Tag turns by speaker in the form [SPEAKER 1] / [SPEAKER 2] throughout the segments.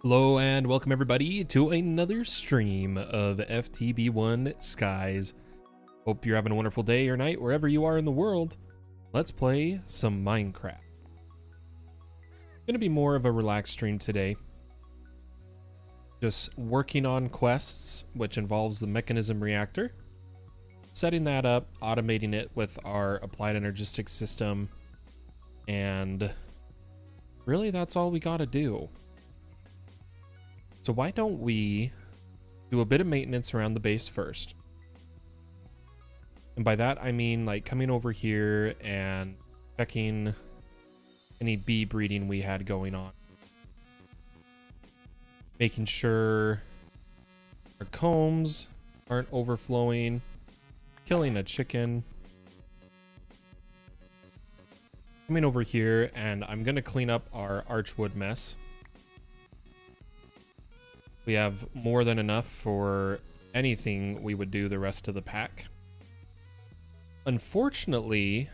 [SPEAKER 1] Hello and welcome everybody to another stream of FTB1 Skies. Hope you're having a wonderful day or night wherever you are in the world. Let's play some Minecraft. It's going to be more of a relaxed stream today. Just working on quests, which involves the Mekanism Reactor. Setting that up, automating it with our applied energistic system. And really that's all we got to do. So why don't we do a bit of maintenance around the base first? And by that, I mean like coming over here and checking any bee breeding we had going on. Making sure our combs aren't overflowing. Killing a chicken. Coming over here and I'm going to clean up our archwood mess. We have more than enough for anything we would do the rest of the pack. Unfortunately,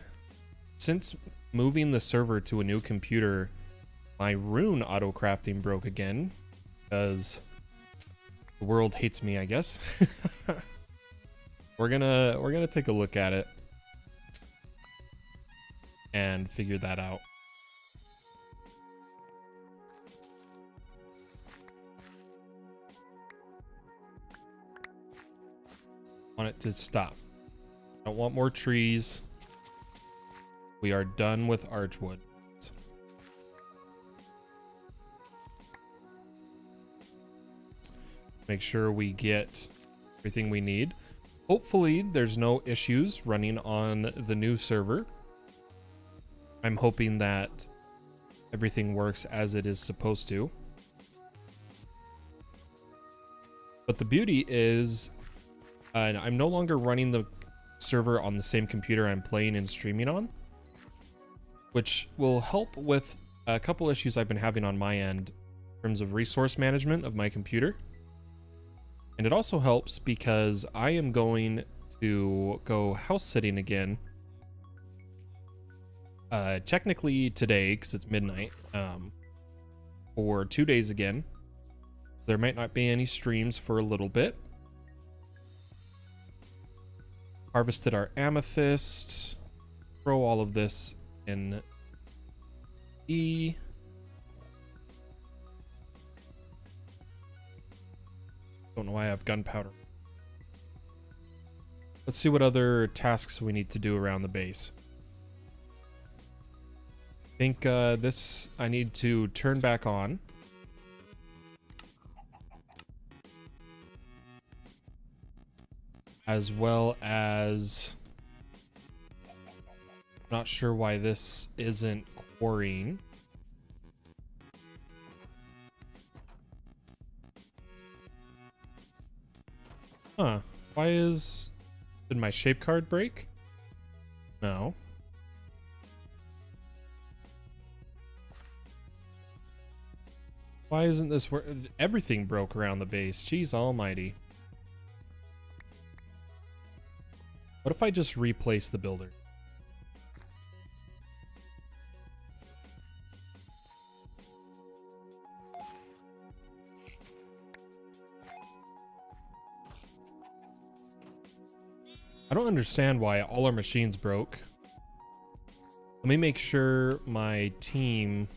[SPEAKER 1] since moving the server to a new computer, my rune auto crafting broke again because the world hates me, I guess. We're gonna take a look at it and figure that out. Want it to stop. Don't want more trees. We are done with archwood. Make sure we get everything we need. Hopefully there's no issues running on the new server. I'm hoping that everything works as it is supposed to. But the beauty is I'm no longer running the server on the same computer I'm playing and streaming on, which will help with a couple issues I've been having on my end in terms of resource management of my computer. And it also helps because I am going to go house sitting again. Technically today, because it's midnight, for 2 days again. There might not be any streams for a little bit. Harvested our amethyst. Throw all of this in E. Don't know why I have gunpowder. Let's see what other tasks we need to do around the base. I think this I need to turn back on. As well as, not sure why this isn't quarrying. Huh, did my shape card break? No. Why isn't this where everything broke around the base? Jeez almighty. What if I just replace the builder? I don't understand why all our machines broke. Let me make sure my team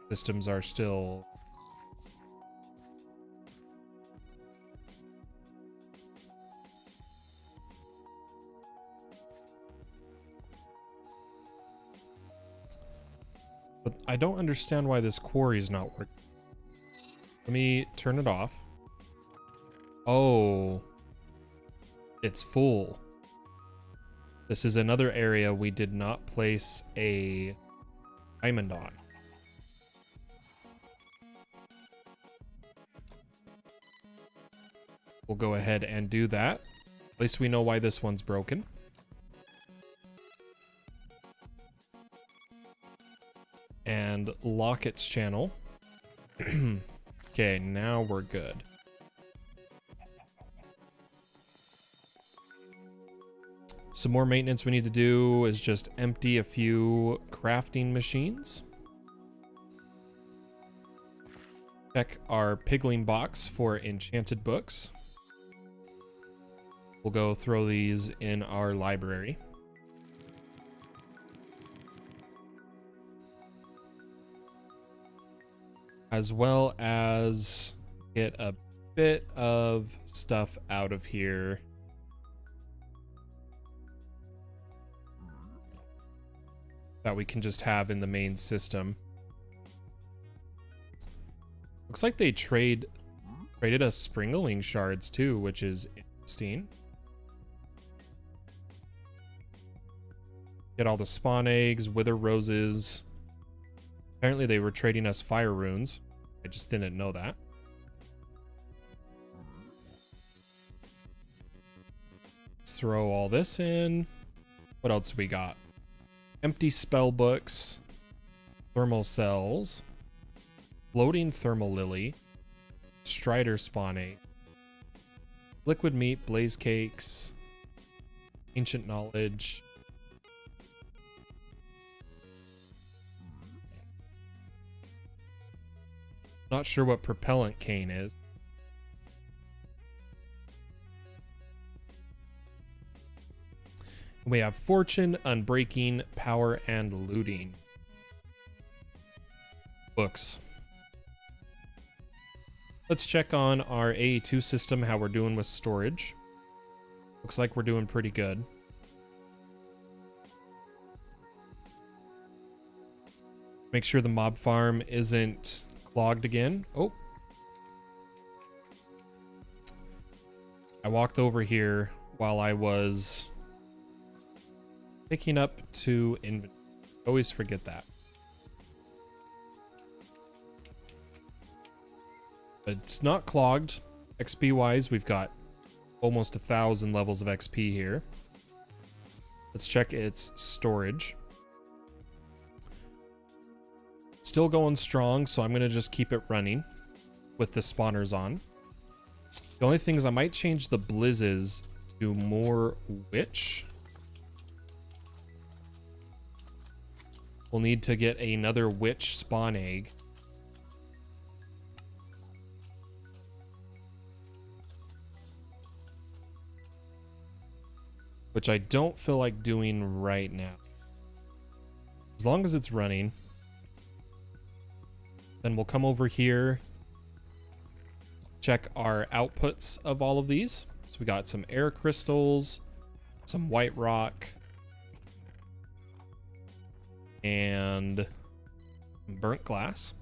[SPEAKER 1] systems are still... But I don't understand why this quarry is not working. Let me turn it off. Oh, it's full. This is another area we did not place a diamond on. We'll go ahead and do that. At least we know why this one's broken. And lock its channel. Okay, now we're good. Some more maintenance we need to do is just empty a few crafting machines. Check our pigling box for enchanted books. We'll go throw these in our library. As well as get a bit of stuff out of here. That we can just have in the main system. Looks like they traded us Springling shards too, which is interesting. Get all the spawn eggs, wither roses. Apparently they were trading us fire runes. I just didn't know that. Let's throw all this in. What else we got? Empty spell books, thermal cells, floating thermal lily, strider spawn egg, liquid meat, blaze cakes, ancient knowledge. Not sure what propellant cane is. We have fortune, unbreaking, power, and looting. Books. Let's check on our AE2 system, how we're doing with storage. Looks like we're doing pretty good. Make sure the mob farm isn't clogged again. Oh. I walked over here while I was picking up to inventory. Always forget that. It's not clogged. XP wise, we've got almost 1,000 levels of XP here. Let's check its storage. Still going strong, so I'm gonna just keep it running with the spawners on. The only thing is I might change the blizzes to more witch. We'll need to get another witch spawn egg. Which I don't feel like doing right now. As long as it's running. Then we'll come over here. Check our outputs of all of these. So we got some air crystals, some white rock, and burnt glass.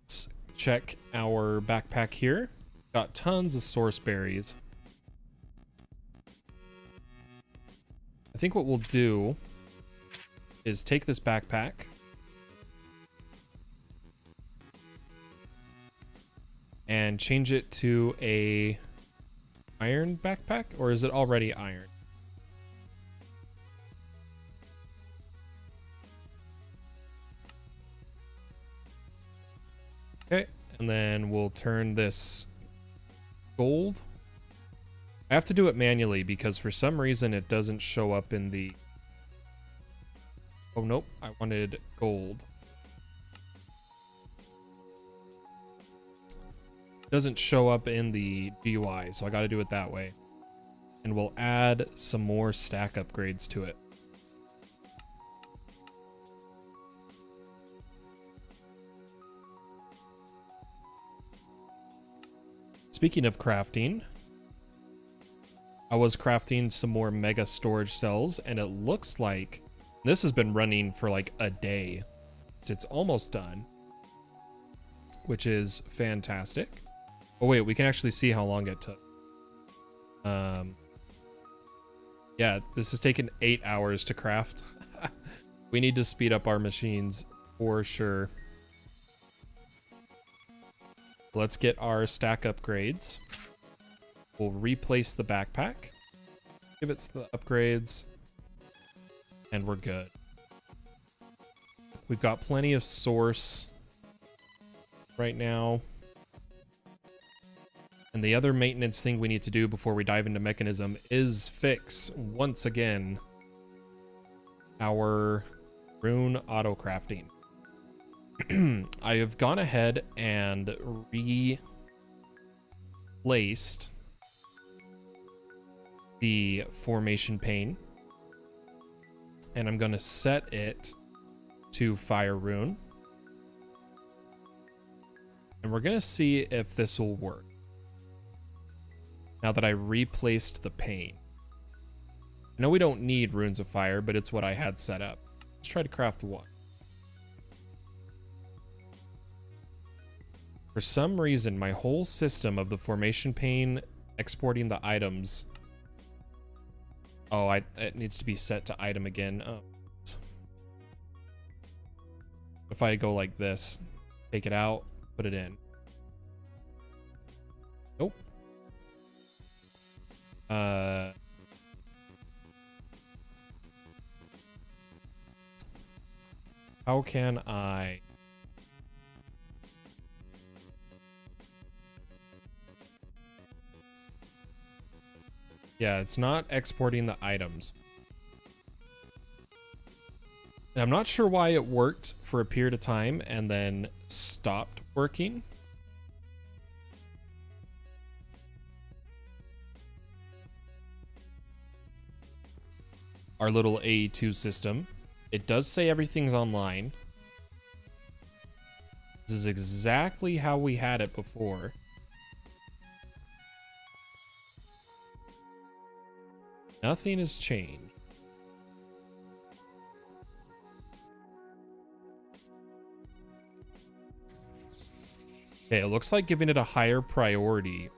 [SPEAKER 1] Let's check our backpack here. Got tons of source berries. I think what we'll do is take this backpack and change it to a iron backpack, or is it already iron? Okay, and then we'll turn this gold. I have to do it manually because for some reason it doesn't show up in the... Oh, nope. I wanted gold. Doesn't show up in the GUI, so I got to do it that way. And we'll add some more stack upgrades to it. Speaking of crafting, I was crafting some more mega storage cells, and it looks like this has been running for like a day. It's almost done, which is fantastic. Oh wait, we can actually see how long it took. Yeah, this has taken 8 hours to craft. We need to speed up our machines for sure. Let's get our stack upgrades. We'll replace the backpack, give it the upgrades, and we're good. We've got plenty of source right now. And the other maintenance thing we need to do before we dive into Mekanism is fix, once again, our rune auto crafting. I have gone ahead and replaced the formation pane, and I'm going to set it to fire rune, and we're going to see if this will work now that I replaced the pane. I know we don't need runes of fire, but it's what I had set up. Let's try to craft one. For some reason, my whole system of the formation pane exporting the items. Oh, it needs to be set to item again. Oh. If I go like this, take it out, put it in. Nope. How can I? Yeah, it's not exporting the items. And I'm not sure why it worked for a period of time and then stopped working. Our little AE2 system. It does say everything's online. This is exactly how we had it before. Nothing has changed. Okay, it looks like giving it a higher priority.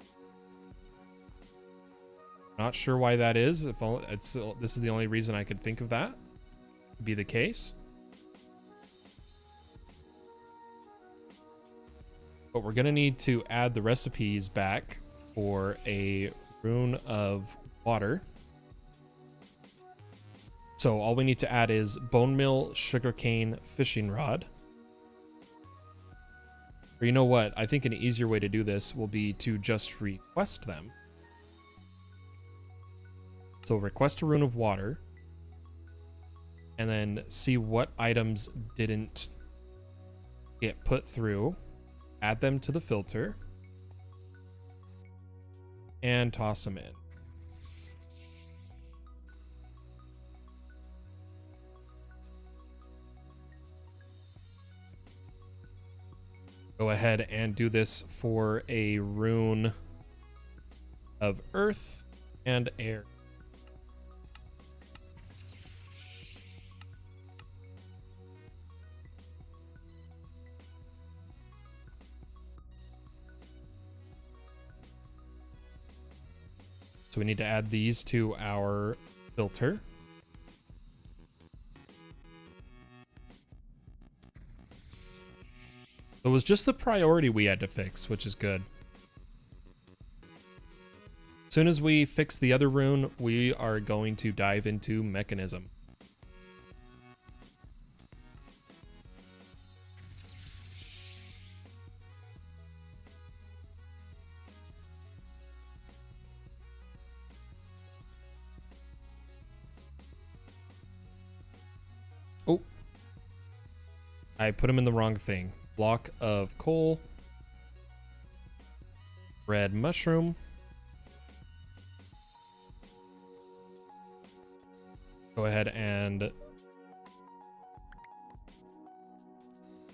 [SPEAKER 1] Not sure why that is. If only, this is the only reason I could think of that to be the case. But we're gonna need to add the recipes back for a rune of water. So all we need to add is bone meal, sugarcane, fishing rod. Or you know what? I think an easier way to do this will be to just request them. So request a rune of water. And then see what items didn't get put through. Add them to the filter. And toss them in. Go ahead and do this for a rune of earth and air. So we need to add these to our filter. It was just the priority we had to fix, which is good. As soon as we fix the other rune, we are going to dive into Mekanism. Oh, I put him in the wrong thing. Block of coal, red mushroom. Go ahead and...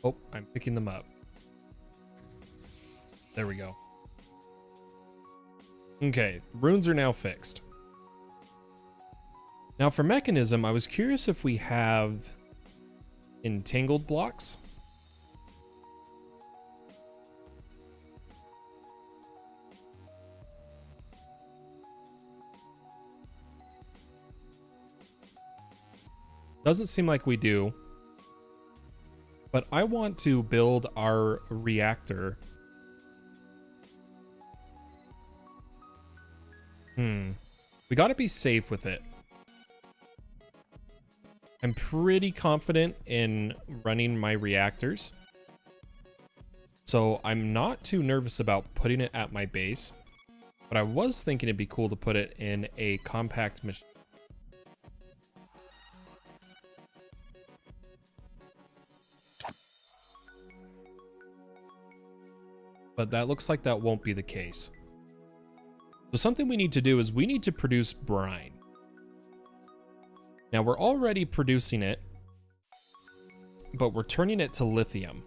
[SPEAKER 1] Oh, I'm picking them up. There we go. Okay, runes are now fixed. Now for Mekanism, I was curious if we have entangled blocks. Doesn't seem like we do. But I want to build our reactor. We gotta be safe with it. I'm pretty confident in running my reactors. So I'm not too nervous about putting it at my base. But I was thinking it'd be cool to put it in a compact machine. But that looks like that won't be the case. So something we need to do is we need to produce brine. Now we're already producing it, but we're turning it to lithium.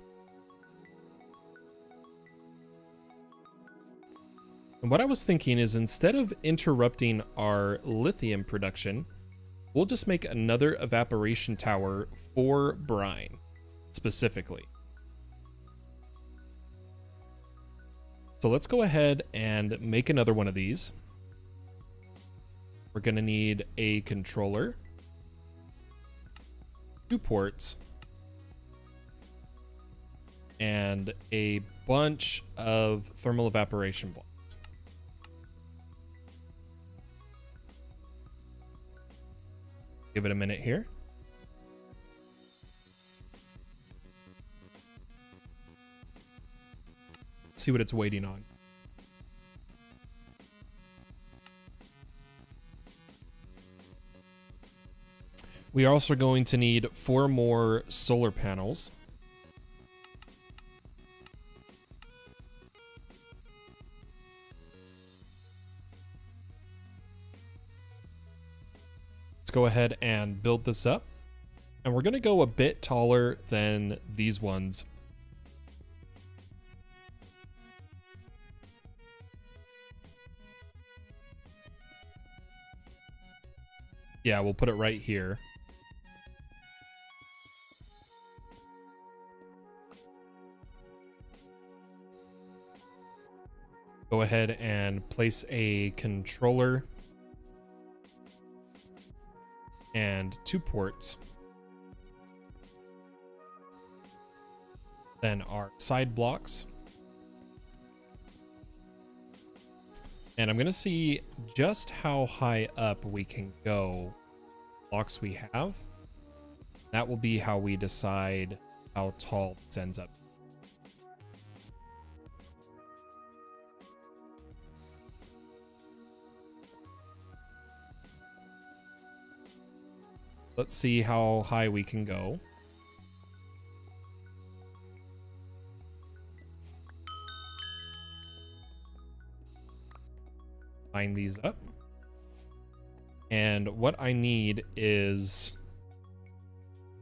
[SPEAKER 1] And what I was thinking is instead of interrupting our lithium production, we'll just make another evaporation tower for brine, specifically. So let's go ahead and make another one of these. We're going to need a controller, 2 ports, and a bunch of thermal evaporation blocks. Give it a minute here. See what it's waiting on. We are also going to need 4 more solar panels. Let's go ahead and build this up. And we're going to go a bit taller than these ones. Yeah, we'll put it right here. Go ahead and place a controller and 2 ports. Then our side blocks. And I'm going to see just how high up we can go. Blocks we have. That will be how we decide how tall this ends up. Let's see how high we can go. Line these up. And what I need is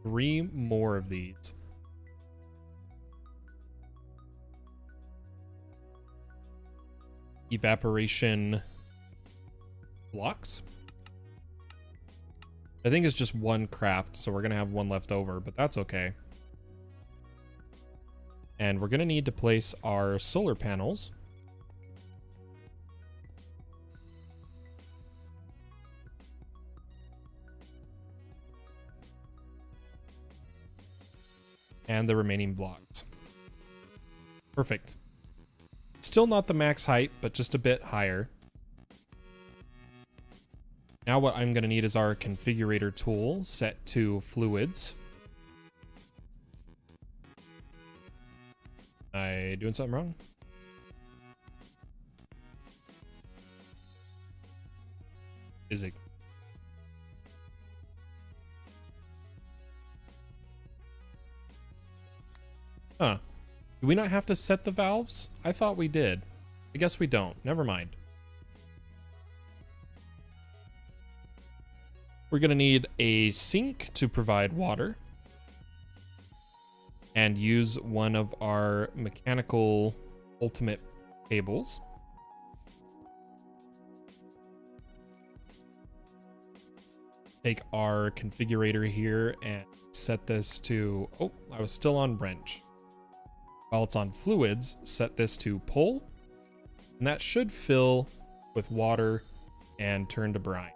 [SPEAKER 1] 3 more of these. Evaporation blocks. I think it's just 1 craft, so we're going to have 1 left over, but that's okay. And we're going to need to place our solar panels. And the remaining blocks. Perfect. Still not the max height, but just a bit higher. Now what I'm going to need is our configurator tool set to fluids. I doing something wrong? Is it? Huh. Do we not have to set the valves? I thought we did. I guess we don't. Never mind. We're going to need a sink to provide water. And use one of our mechanical ultimate cables. Take our configurator here and set this to... Oh, I was still on wrench. While it's on fluids, set this to pull. And that should fill with water and turn to brine.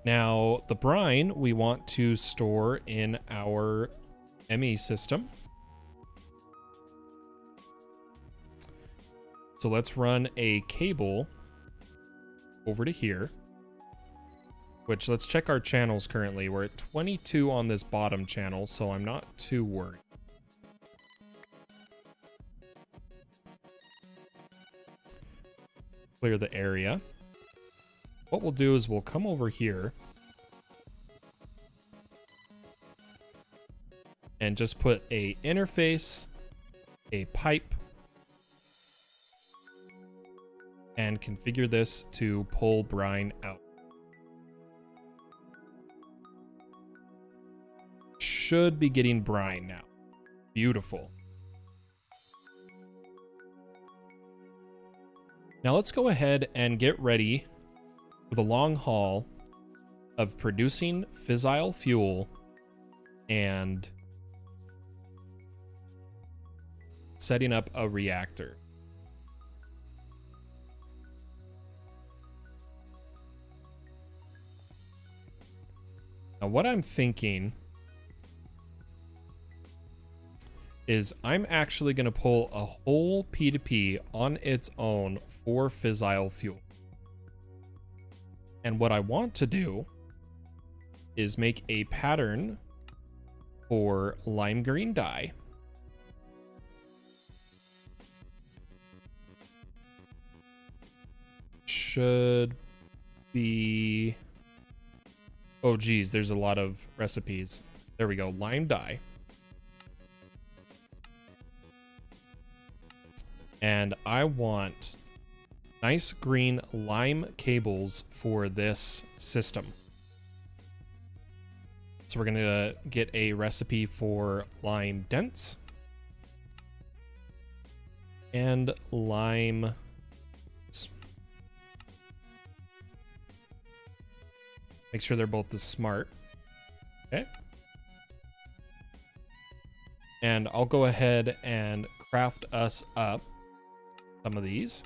[SPEAKER 1] Now, the brine we want to store in our ME system. So let's run a cable over to here. Which, let's check our channels currently. We're at 22 on this bottom channel, so I'm not too worried. Clear the area. What we'll do is we'll come over here. and just put a interface, a pipe, and configure this to pull brine out. Should be getting brine now. Beautiful. Now let's go ahead and get ready for the long haul of producing fissile fuel and setting up a reactor. Now what I'm thinking is I'm actually going to pull a whole P2P on its own for fissile fuel. And what I want to do is make a pattern for lime green dye. Should be... Oh geez, there's a lot of recipes. There we go, lime dye. And I want nice green lime cables for this system. So we're gonna get a recipe for lime dense and lime make sure they're both the smart. Okay. And I'll go ahead and craft us up some of these.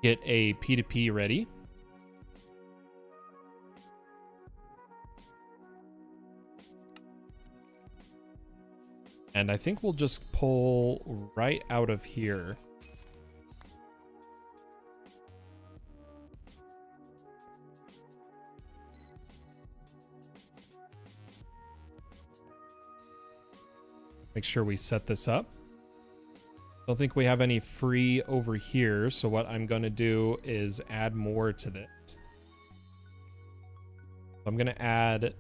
[SPEAKER 1] Get a P2P ready. And I think we'll just pull right out of here. Make sure we set this up. Don't think we have any free over here, so what I'm going to do is add more to this. I'm going to add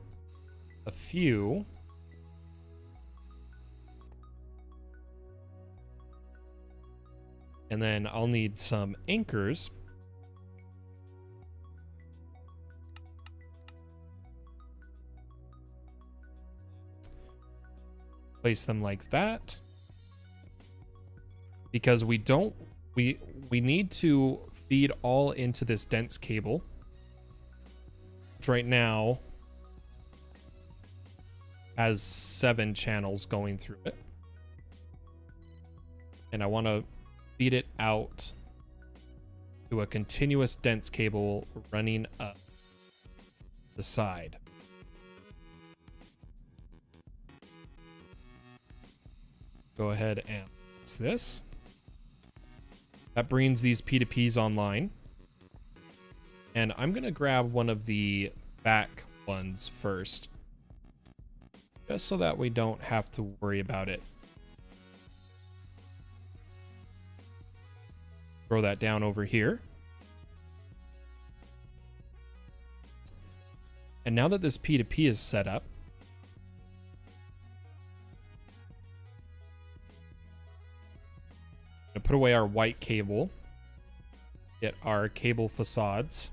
[SPEAKER 1] a few. And then I'll need some anchors. Place them like that. Because we need to feed all into this dense cable, which right now has 7 channels going through it. And I want to feed it out to a continuous dense cable running up the side. Go ahead and fix this. That brings these P2Ps online. And I'm going to grab one of the back ones first, just so that we don't have to worry about it. Throw that down over here. And now that this P2P is set up, I'm gonna put away our white cable, get our cable facades,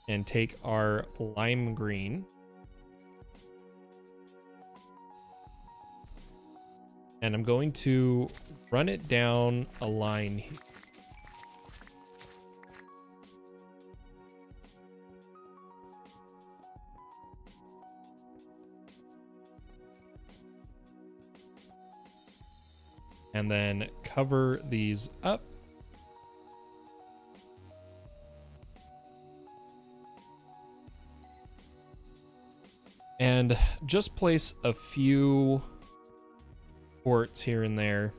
[SPEAKER 1] and take our lime green and I'm going to run it down a line here. And then cover these up. And just place a few ports here and there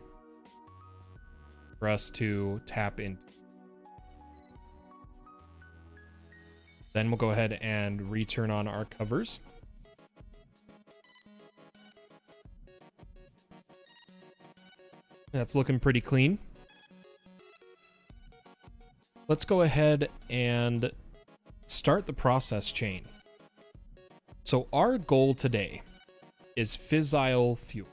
[SPEAKER 1] for us to tap into. Then we'll go ahead and return on our covers. That's looking pretty clean. let's go ahead and start the process chain. So our goal today is fissile fuel.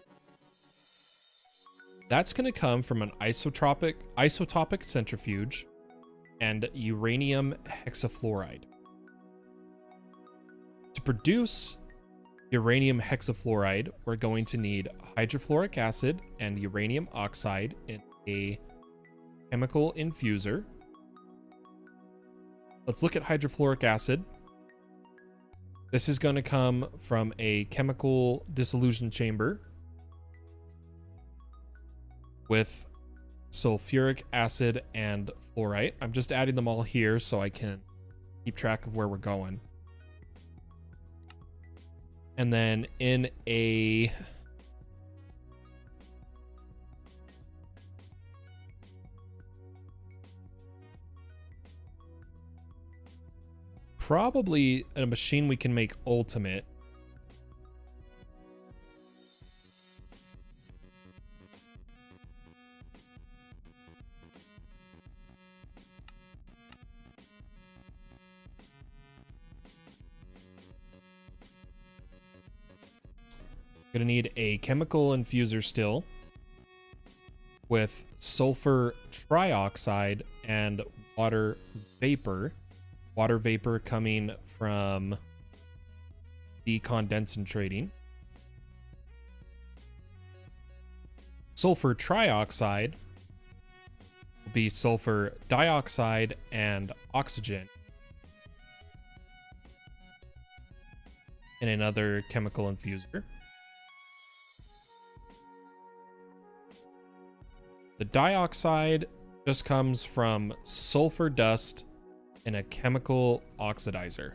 [SPEAKER 1] That's going to come from an isotopic centrifuge and uranium hexafluoride. To produce uranium hexafluoride, we're going to need hydrofluoric acid and uranium oxide in a chemical infuser. Let's look at hydrofluoric acid. This is going to come from a chemical dissolution chamber with sulfuric acid and fluorite. I'm just adding them all here so I can keep track of where we're going. And then in a probably a machine we can make ultimate. Gonna need a chemical infuser still with sulfur trioxide and water vapor. Water vapor coming from decondensating. Sulfur trioxide will be sulfur dioxide and oxygen in another chemical infuser. The dioxide just comes from sulfur dust in a chemical oxidizer.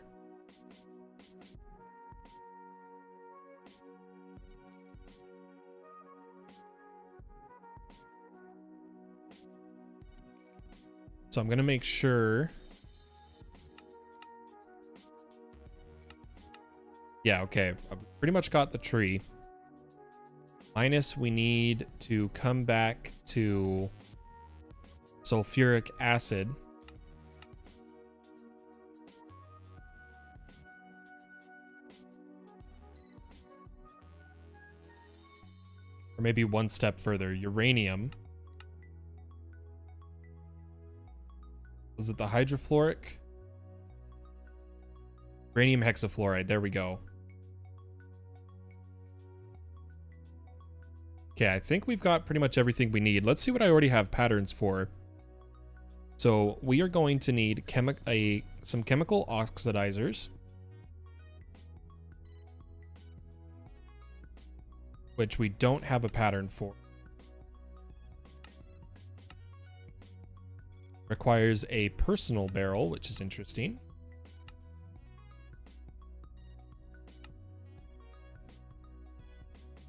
[SPEAKER 1] So I'm going to make sure. Yeah, okay. I've pretty much got the tree. Minus we need to come back to sulfuric acid. Or maybe one step further, uranium. Was it the hydrofluoric? Uranium hexafluoride, there we go. Okay, I think we've got pretty much everything we need. Let's see what I already have patterns for. So we are going to need some chemical oxidizers, which we don't have a pattern for. Requires a personal barrel, which is interesting.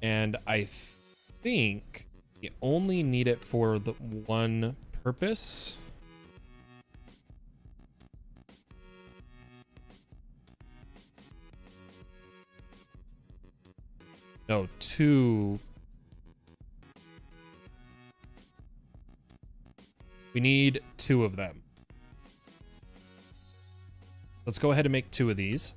[SPEAKER 1] And I think you only need it for the one purpose. No, two. We need two of them. Let's go ahead and make two of these.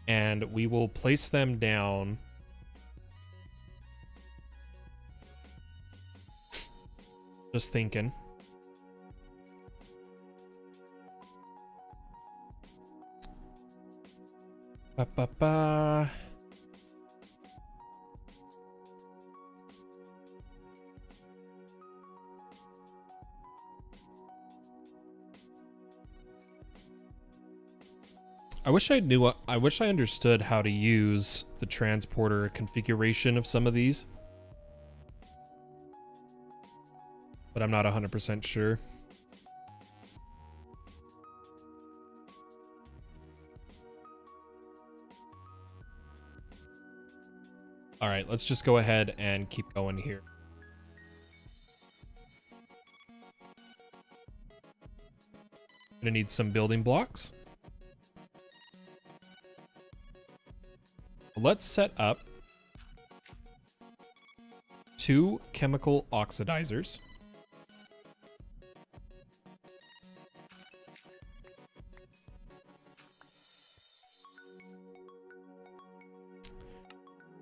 [SPEAKER 1] And we will place them down. Just thinking. Ba-ba-ba. I wish I understood how to use the transporter configuration of some of these. But I'm not 100% sure. All right, let's just go ahead and keep going here. Gonna need some building blocks. Let's set up 2 chemical oxidizers.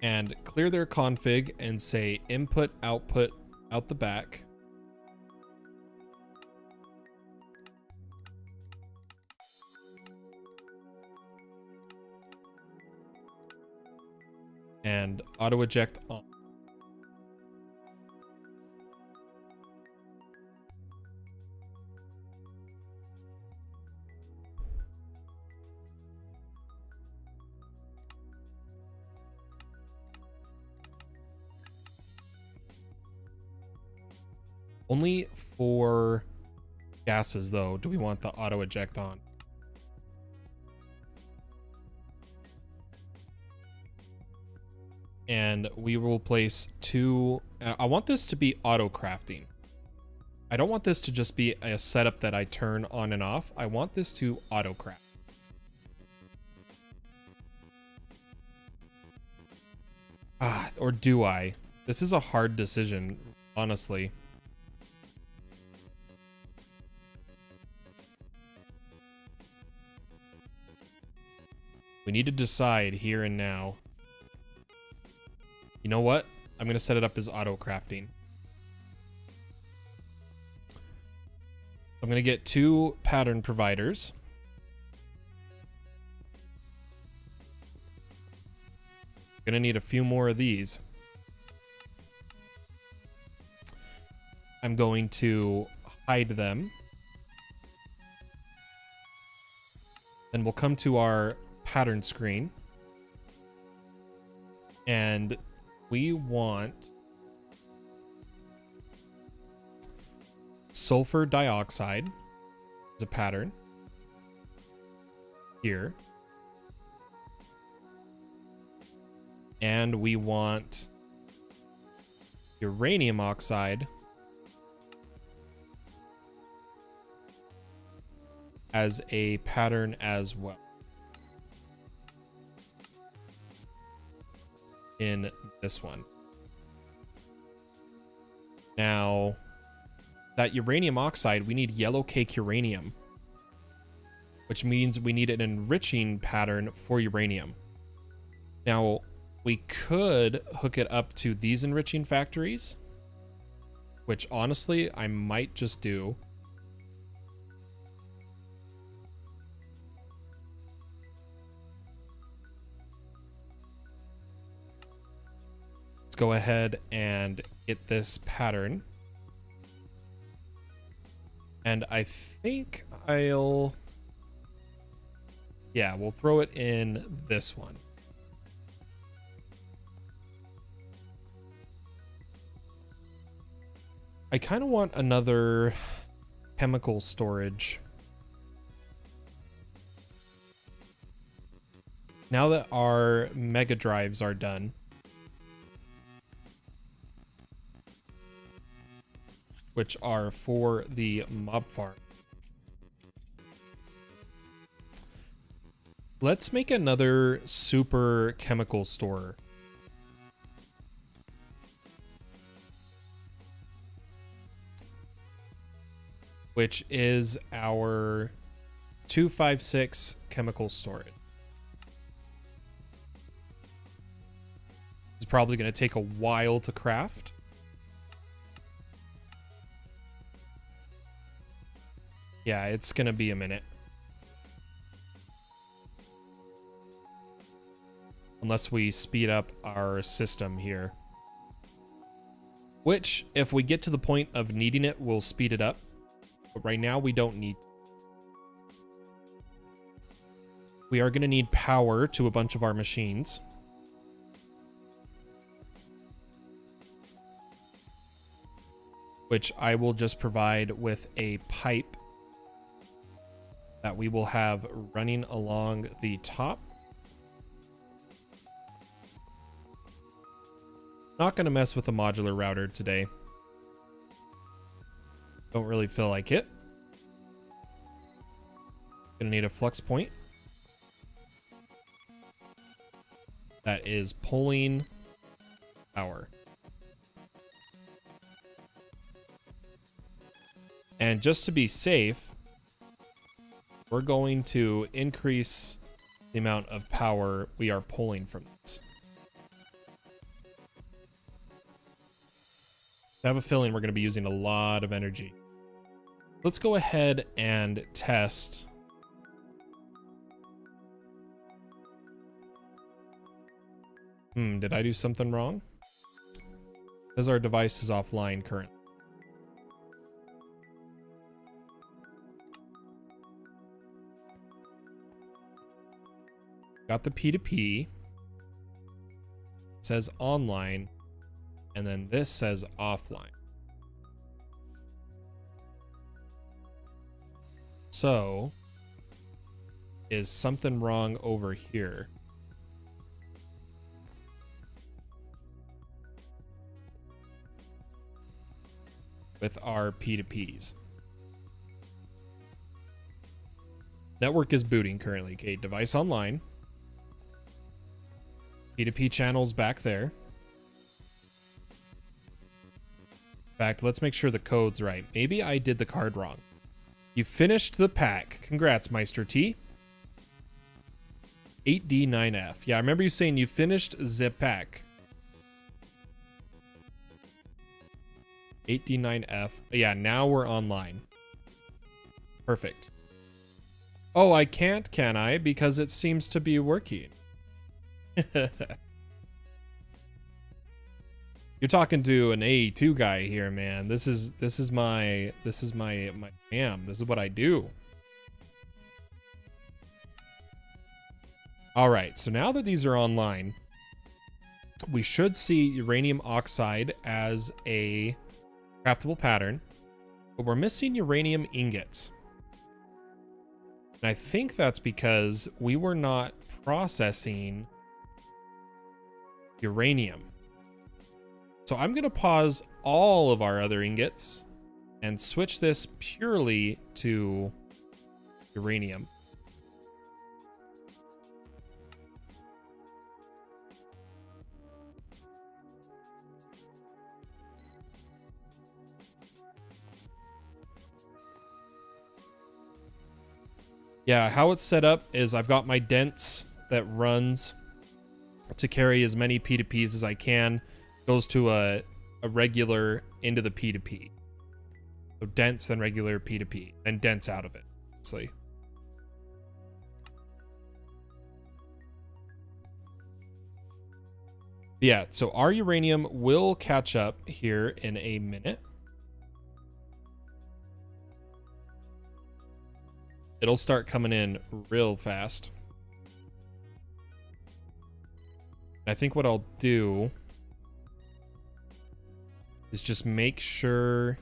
[SPEAKER 1] And clear their config and say input, output, out the back. And auto eject on. Only for gases, though, do we want the auto eject on. And we will place 2. I want this to be auto crafting. I don't want this to just be a setup that I turn on and off. I want this to auto craft. Or do I? This is a hard decision, honestly. We need to decide here and now. You know what? I'm going to set it up as auto crafting. I'm going to get 2 pattern providers. Going to need a few more of these. I'm going to hide them. Then we'll come to our pattern screen. And we want sulfur dioxide as a pattern here. And we want uranium oxide as a pattern as well. In this one. Now, that uranium oxide, we need yellow cake uranium, which means we need an enriching pattern for uranium. Now, we could hook it up to these enriching factories, which honestly, I might just do. Let's go ahead and get this pattern. And I think we'll throw it in this one. I kind of want another chemical storage. Now that our mega drives are done, which are for the mob farm, let's make another super chemical store. Which is our 256 chemical storage. It's probably going to take a while to craft. Yeah, it's going to be a minute. Unless we speed up our system here. Which, if we get to the point of needing it, we'll speed it up. But right now, we don't need to. We are going to need power to a bunch of our machines. Which I will just provide with a pipe that we will have running along the top. Not going to mess with the modular router today. Don't really feel like it. Gonna need a flux point. that is pulling power. And just to be safe, we're going to increase the amount of power we are pulling from this. I have a feeling we're going to be using a lot of energy. Let's go ahead and test. Did I do something wrong? Because our device is offline currently. Got the P2P. It says online. And then this says offline. So, is something wrong over here? With our P2Ps. Network is booting currently. Okay, device online. P2P channels back there. In fact, let's make sure the code's right. Maybe I did the card wrong. You finished the pack. Congrats, Meister T. 8D9F. Yeah, I remember you saying you finished the pack. 8D9F. Yeah, now we're online. Perfect. Oh, I can't, can I? Because it seems to be working. You're talking to an A2 guy here, man. This is my jam. This is what I do. All right, so now that these are online, we should see uranium oxide as a craftable pattern, but we're missing uranium ingots. And I think that's because we were not processing uranium. So I'm going to pause all of our other ingots and switch this purely to uranium. Yeah, how it's set up is I've got my dents that runs to carry as many P2Ps as I can. Goes to a regular into the P2P. So dents, then regular P2P, and dents out of it, obviously. Yeah, so our uranium will catch up here in a minute. It'll start coming in real fast. I think what I'll do is just make sure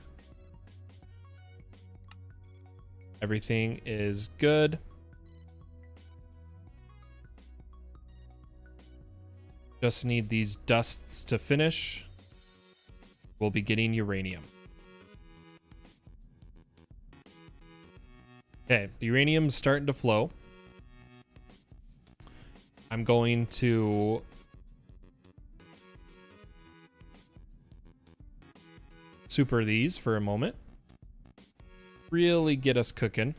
[SPEAKER 1] everything is good. Just need these dusts to finish. We'll be getting uranium. Okay, the uranium's starting to flow. I'm going to super these for a moment. Really get us cooking.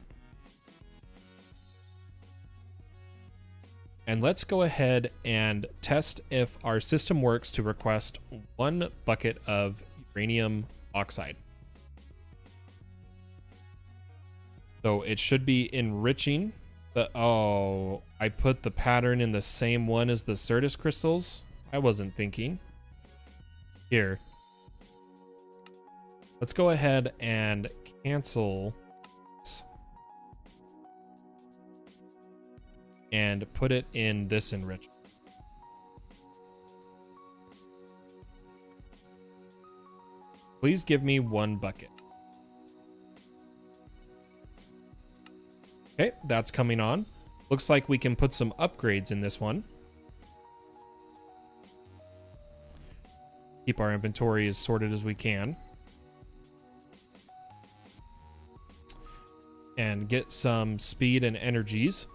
[SPEAKER 1] And let's go ahead and test if our system works to request 1 bucket of uranium oxide. So it should be enriching. Oh, I put the pattern in the same one as the Certus crystals. I wasn't thinking. Here. Let's go ahead and cancel this and put it in this enrichment. Please give me 1 bucket. Okay, that's coming on. Looks like we can put some upgrades in this one. Keep our inventory as sorted as we can. And get some speed and energies.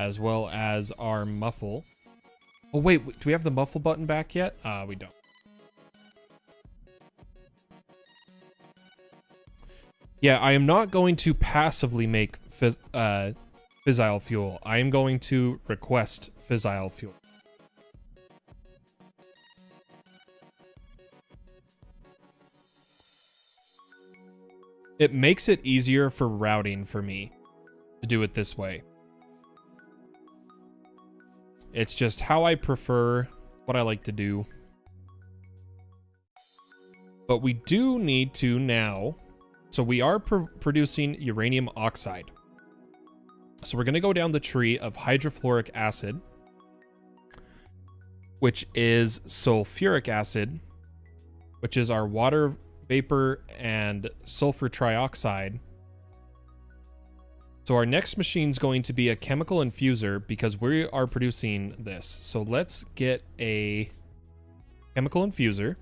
[SPEAKER 1] as well as our muffle. Oh, wait, do we have the muffle button back yet? We don't. Yeah, I am not going to passively make fissile fuel. I am going to request fissile fuel. It makes it easier for routing for me to do it this way. It's just how I prefer, what I like to do. But we do need to now. So we are producing uranium oxide. So we're going to go down the tree of hydrofluoric acid, which is sulfuric acid, which is our water vapor and sulfur trioxide. So our next machine is going to be a chemical infuser because we are producing this. So let's get a chemical infuser.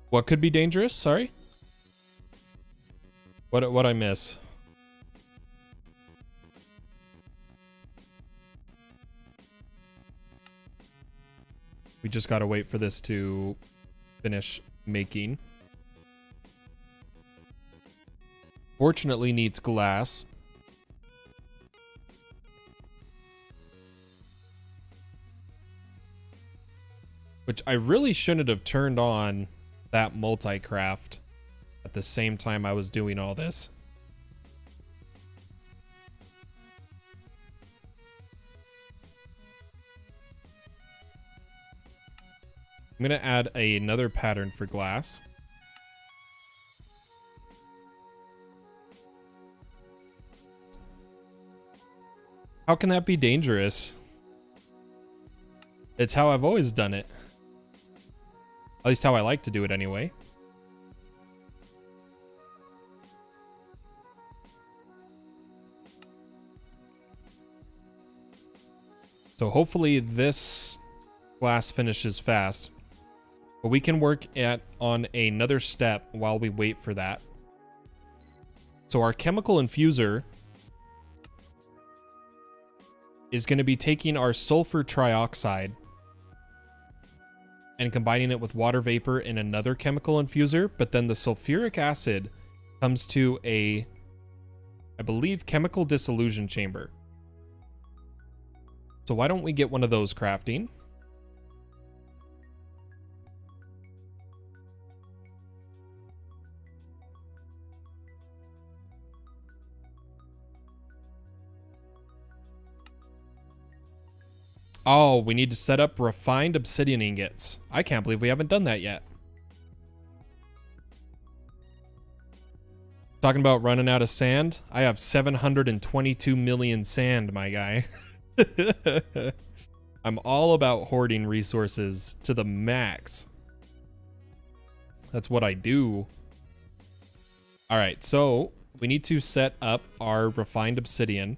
[SPEAKER 1] What could be dangerous? Sorry. What I miss? We just gotta wait for this to finish making. Fortunately needs glass. Which I really shouldn't have turned on that multi-craft at the same time I was doing all this. I'm going to add another pattern for glass. How can that be dangerous? It's how I've always done it. At least how I like to do it anyway. So hopefully this glass finishes fast. But we can work on another step while we wait for that. So our chemical infuser is going to be taking our sulfur trioxide and combining it with water vapor in another chemical infuser, but then the sulfuric acid comes to a, I believe, chemical dissolution chamber. So why don't we get one of those crafting? Oh, we need to set up refined obsidian ingots. I can't believe we haven't done that yet. Talking about running out of sand? I have 722 million sand, my guy. I'm all about hoarding resources to the max. That's what I do. All right, so we need to set up our refined obsidian.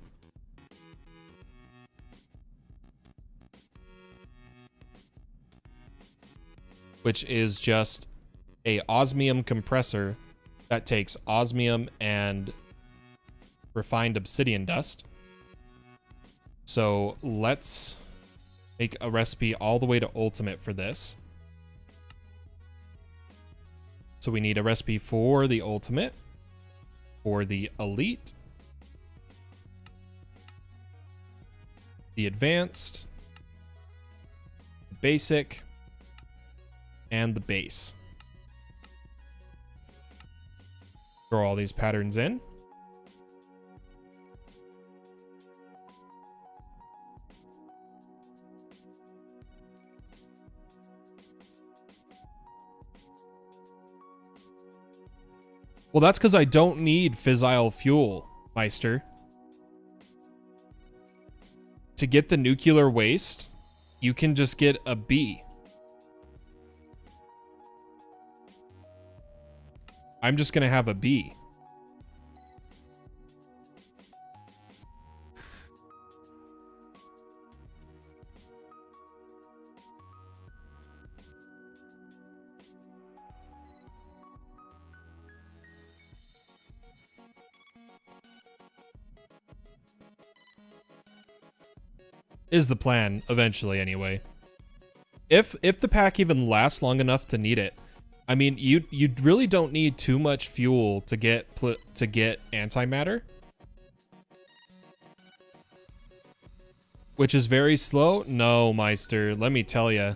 [SPEAKER 1] Which is just a osmium compressor that takes osmium and refined obsidian dust. So let's make a recipe all the way to ultimate for this. So we need a recipe for the ultimate, for the elite, the advanced, the basic, and the base. Throw all these patterns in. Well, that's because I don't need fissile fuel, Meister. To get the nuclear waste, you can just get a B. I'm just going to have a B. Is the plan eventually anyway. If the pack even lasts long enough to need it. I mean, you really don't need too much fuel to get antimatter, which is very slow. No, Meister, let me tell you.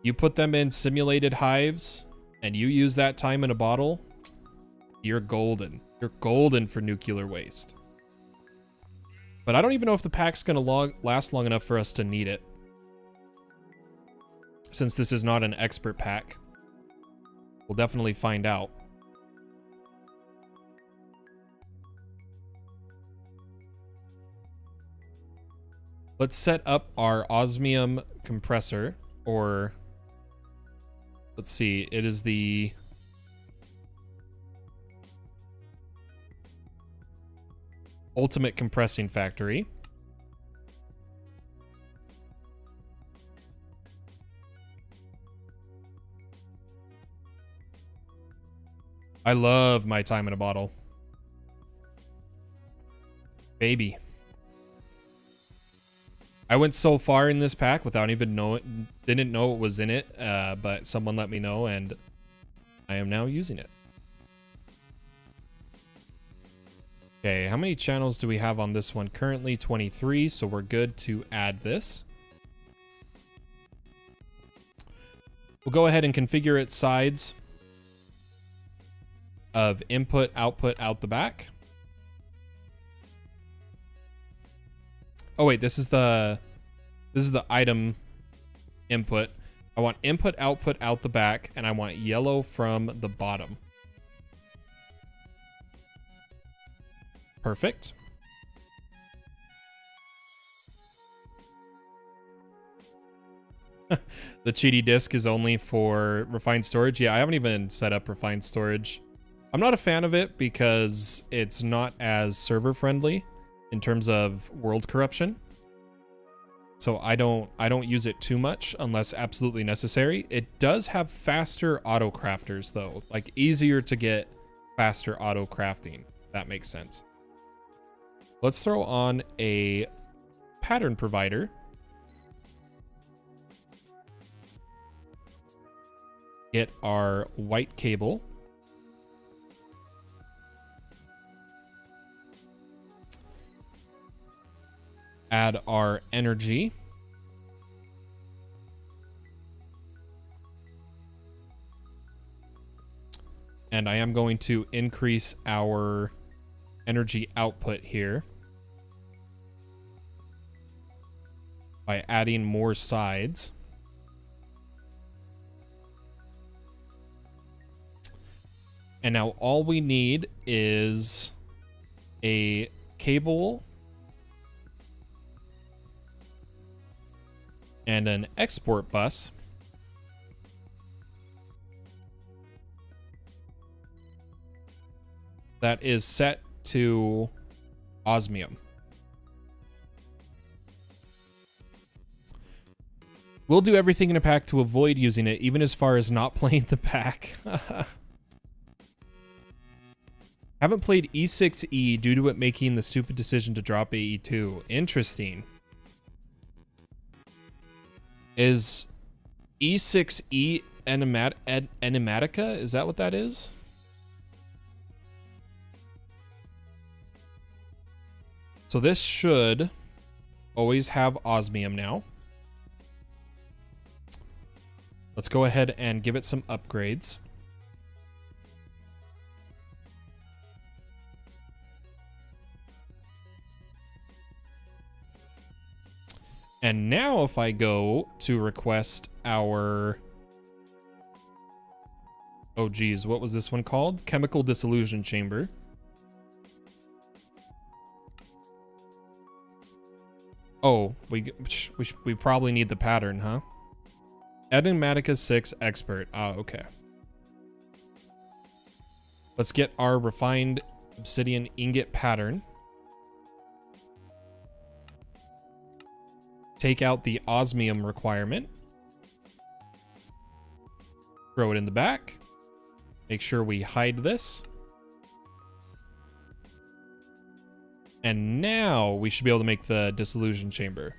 [SPEAKER 1] You put them in simulated hives and you use that time in a bottle, you're golden. You're golden for nuclear waste. But I don't even know if the pack's going to last long enough for us to need it, since this is not an expert pack. We'll definitely find out. Let's set up our osmium compressor, or let's see, it is the ultimate compressing factory. I love my time in a bottle. Baby. I went so far in this pack without even didn't know it was in it, but someone let me know and I am now using it. Okay, how many channels do we have on this one? Currently 23, so we're good to add this. We'll go ahead and configure its sides of input, output, out the back. Oh wait, this is the item input. I want input, output, out the back, and I want yellow from the bottom. Perfect. The cheaty disk is only for refined storage. Yeah, I haven't even set up refined storage. I'm not a fan of it because it's not as server friendly in terms of world corruption. So I don't use it too much unless absolutely necessary. It does have faster auto crafters though, like easier to get faster auto crafting. That makes sense. Let's throw on a pattern provider. Get our white cable. Add our energy. And I am going to increase our energy output here by adding more sides. And now all we need is a cable and an export bus. That is set to osmium. We'll do everything in a pack to avoid using it, even as far as not playing the pack. Haven't played E6E due to it making the stupid decision to drop AE2. Interesting. Is E6E enigmatica? Is that what that is? So this should always have osmium now. Let's go ahead and give it some upgrades. And now if I go to request our... Oh geez, what was this one called? Chemical dissolution chamber. Oh, we probably need the pattern, huh? Enigmatica 6 expert. Ah, okay. Let's get our refined obsidian ingot pattern. Take out the osmium requirement. Throw it in the back. Make sure we hide this. And now we should be able to make the dissolution chamber.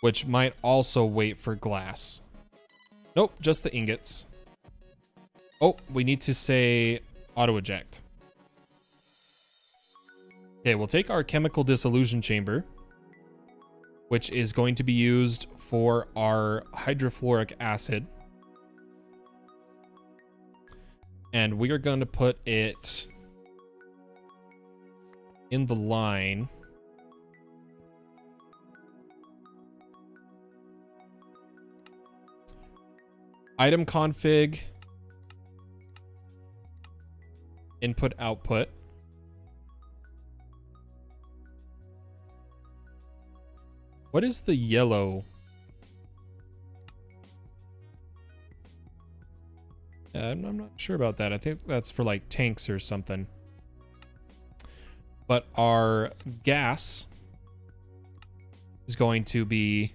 [SPEAKER 1] which might also wait for glass. Nope, just the ingots. Oh, we need to say auto eject. Okay, we'll take our chemical dissolution chamber, which is going to be used for our hydrofluoric acid. And we are going to put it in the line. Item config. Input output. What is the yellow? I'm not sure about that. I think that's for like tanks or something. But our gas is going to be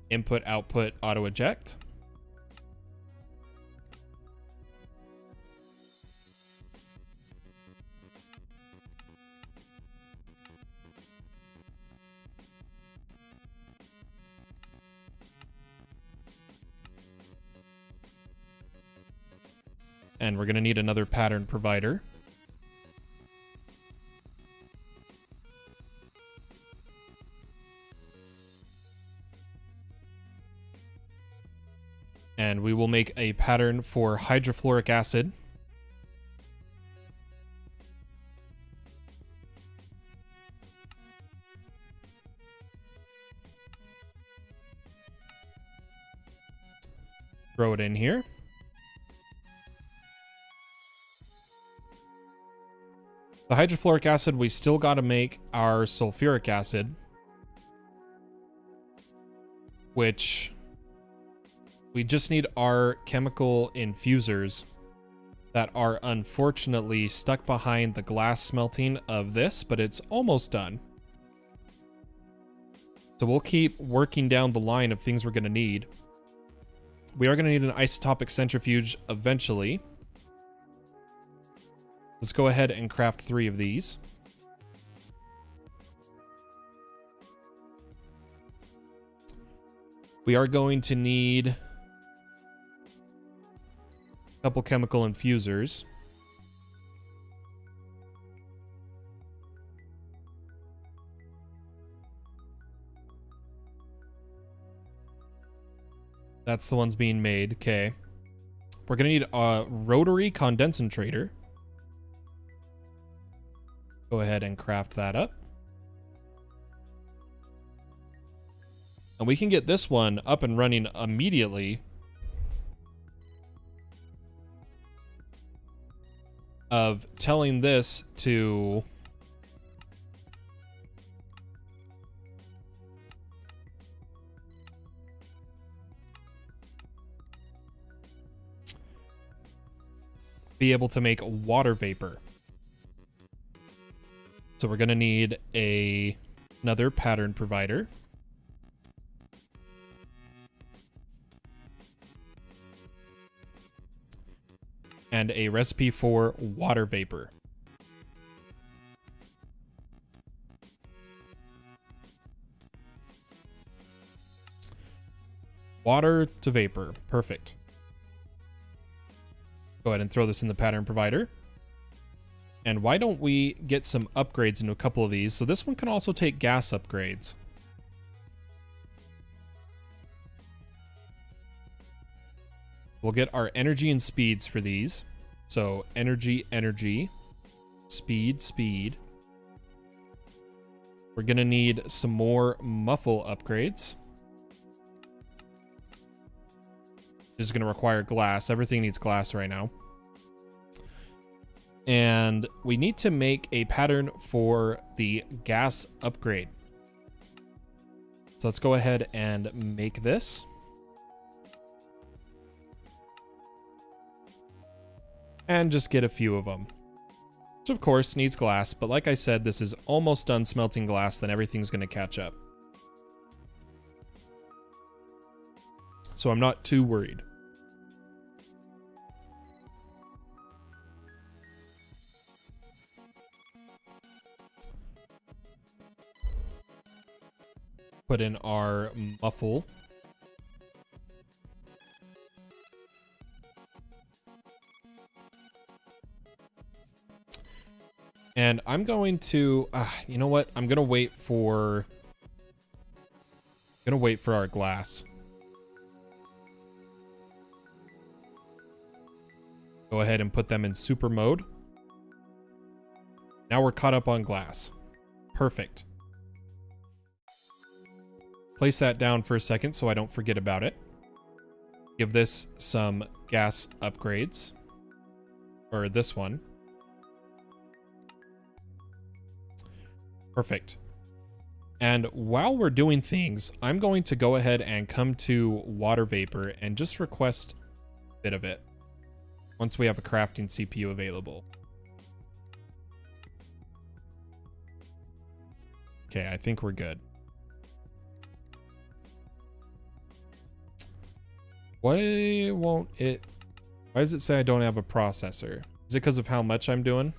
[SPEAKER 1] input output auto eject. And we're going to need another pattern provider. And we will make a pattern for hydrofluoric acid. Throw it in here. The hydrofluoric acid, we still got to make our sulfuric acid, which we just need our chemical infusers that are unfortunately stuck behind the glass smelting of this, but it's almost done. So we'll keep working down the line of things we're going to need. We are going to need an isotopic centrifuge eventually. Let's go ahead and craft 3 of these. We are going to need a couple chemical infusers. That's the ones being made. Okay. We're going to need a rotary condensator. Go ahead and craft that up. And we can get this one up and running immediately. Of telling this to be able to make water vapor. So we're going to need another pattern provider. And a recipe for water vapor. Water to vapor. Perfect. Go ahead and throw this in the pattern provider. And why don't we get some upgrades into a couple of these? So this one can also take gas upgrades. We'll get our energy and speeds for these. So energy, energy, speed, speed. We're going to need some more muffle upgrades. This is going to require glass. Everything needs glass right now. And we need to make a pattern for the gas upgrade. So let's go ahead and make this. And just get a few of them. Which of course needs glass, but like I said, this is almost done smelting glass, then everything's going to catch up. So I'm not too worried. Put in our muffle. And I'm going to, you know what? I'm gonna wait for our glass. Go ahead and put them in super mode. Now we're caught up on glass. Perfect. Place that down for a second so I don't forget about it. Give this some gas upgrades. Or this one. Perfect. And while we're doing things, I'm going to go ahead and come to water vapor and just request a bit of it. Once we have a crafting CPU available. Okay, I think we're good. Why won't it... Why does it say I don't have a processor? Is it because of how much I'm doing?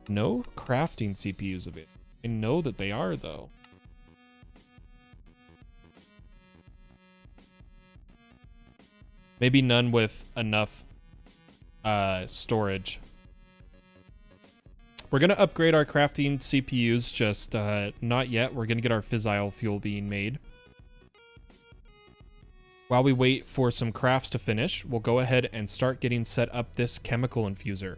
[SPEAKER 1] No crafting CPUs of it. I know that they are, though. Maybe none with enough storage. We're going to upgrade our crafting CPUs, just not yet. We're going to get our fissile fuel being made. While we wait for some crafts to finish, we'll go ahead and start getting set up this chemical infuser.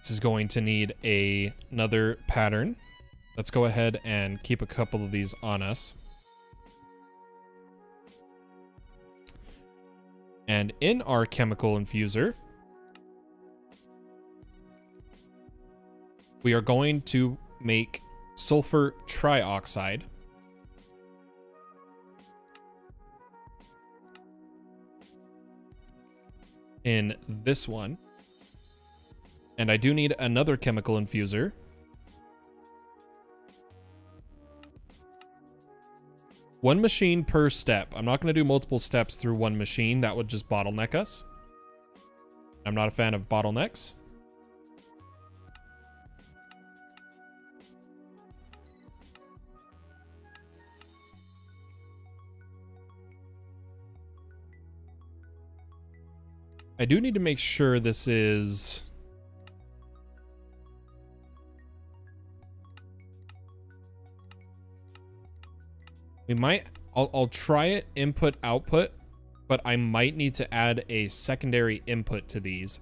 [SPEAKER 1] This is going to need another pattern. Let's go ahead and keep a couple of these on us. And in our chemical infuser, we are going to make sulfur trioxide. In this one. And I do need another chemical infuser. One machine per step. I'm not going to do multiple steps through one machine. That would just bottleneck us. I'm not a fan of bottlenecks. I do need to make sure this is... We might, I'll try it input output, but I might need to add a secondary input to these.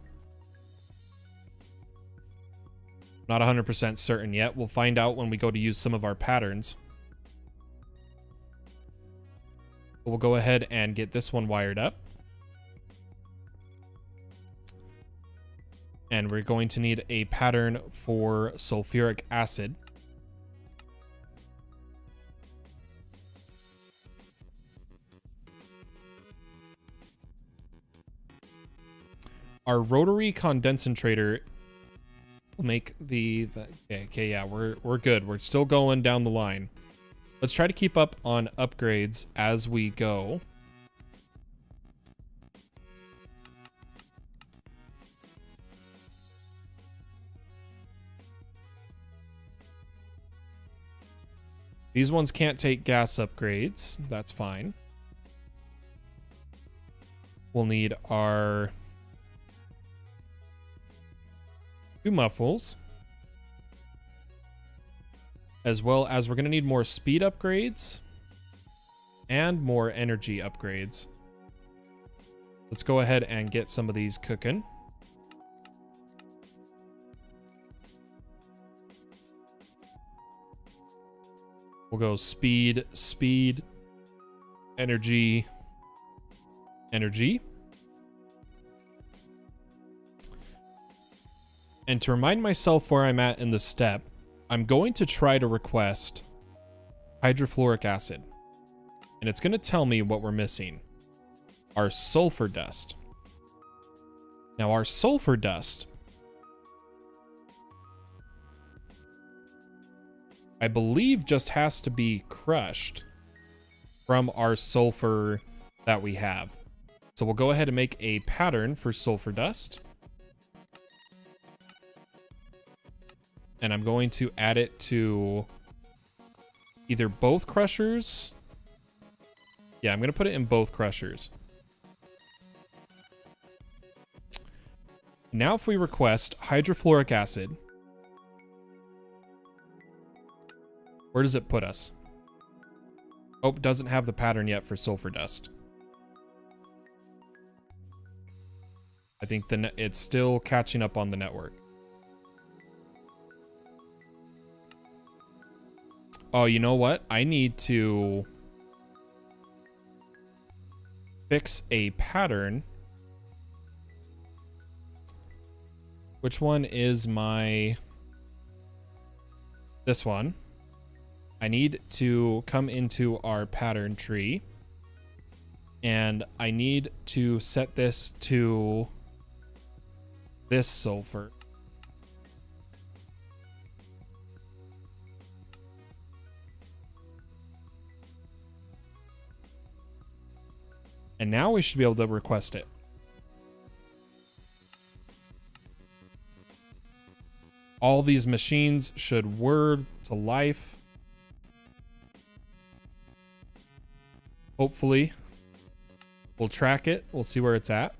[SPEAKER 1] Not 100% certain yet. We'll find out when we go to use some of our patterns. But we'll go ahead and get this one wired up. And we're going to need a pattern for sulfuric acid. Our rotary condensator will make the okay, yeah, we're good. We're still going down the line. Let's try to keep up on upgrades as we go. These ones can't take gas upgrades. That's fine. We'll need our 2 muffles, as well as we're going to need more speed upgrades and more energy upgrades. Let's go ahead and get some of these cooking. We'll go speed, speed, energy, energy. And to remind myself where I'm at in the step, I'm going to try to request hydrofluoric acid. And it's going to tell me what we're missing. Our sulfur dust. Now our sulfur dust, I believe, just has to be crushed. from our sulfur that we have. So we'll go ahead and make a pattern for sulfur dust. And I'm going to add it to either both crushers. Yeah, I'm going to put it in both crushers. Now if we request hydrofluoric acid, where does it put us? Oh, it doesn't have the pattern yet for sulfur dust. I think it's still catching up on the network. Oh, you know what? I need to fix a pattern. Which one is my... This one. I need to come into our pattern tree. And I need to set this to this sulfur. And now we should be able to request it. All these machines should whir to life. Hopefully. We'll track it. We'll see where it's at.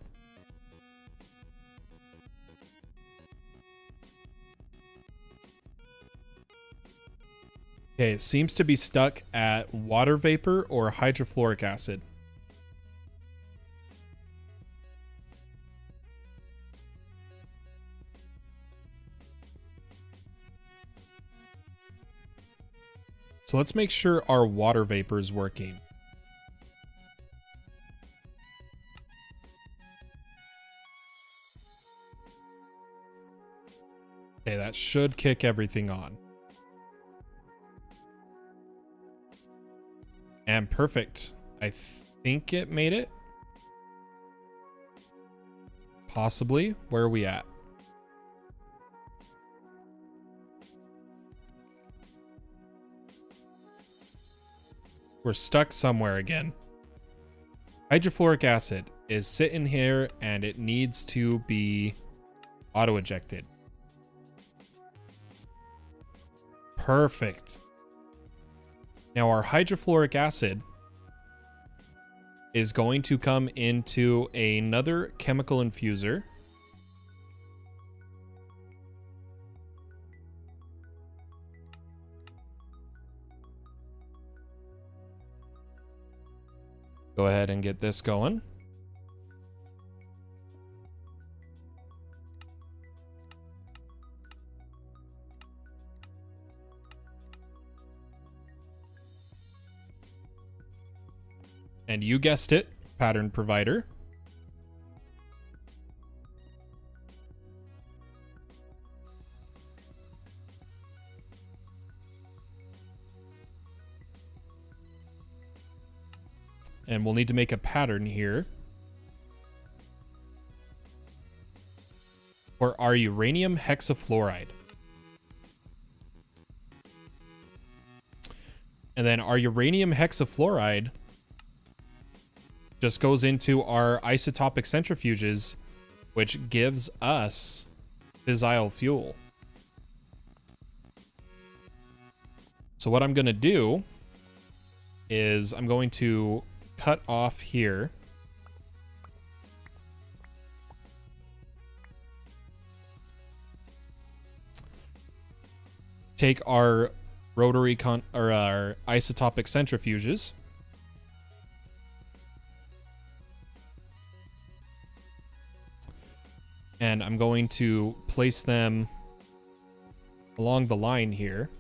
[SPEAKER 1] Okay, it seems to be stuck at water vapor or hydrofluoric acid. So let's make sure our water vapor is working. Okay, that should kick everything on. And perfect. I think it made it. Possibly. Where are we at? We're stuck somewhere again. Hydrofluoric acid is sitting here and it needs to be auto-ejected. Perfect. Now our hydrofluoric acid is going to come into another chemical infuser. Go ahead and get this going. And you guessed it, pattern provider. And we'll need to make a pattern here for our uranium hexafluoride. And then our uranium hexafluoride just goes into our isotopic centrifuges, which gives us fissile fuel. So what I'm going to do is I'm going to cut off here. Take our rotary our isotopic centrifuges. And I'm going to place them along the line here.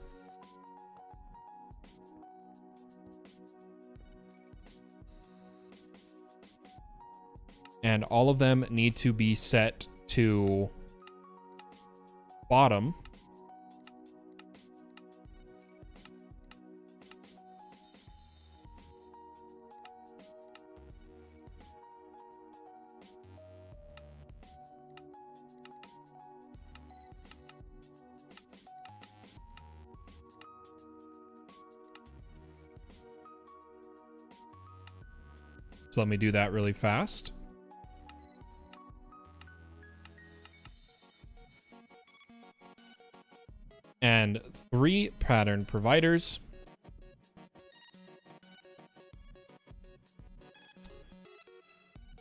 [SPEAKER 1] And all of them need to be set to bottom. So let me do that really fast. And 3 pattern providers.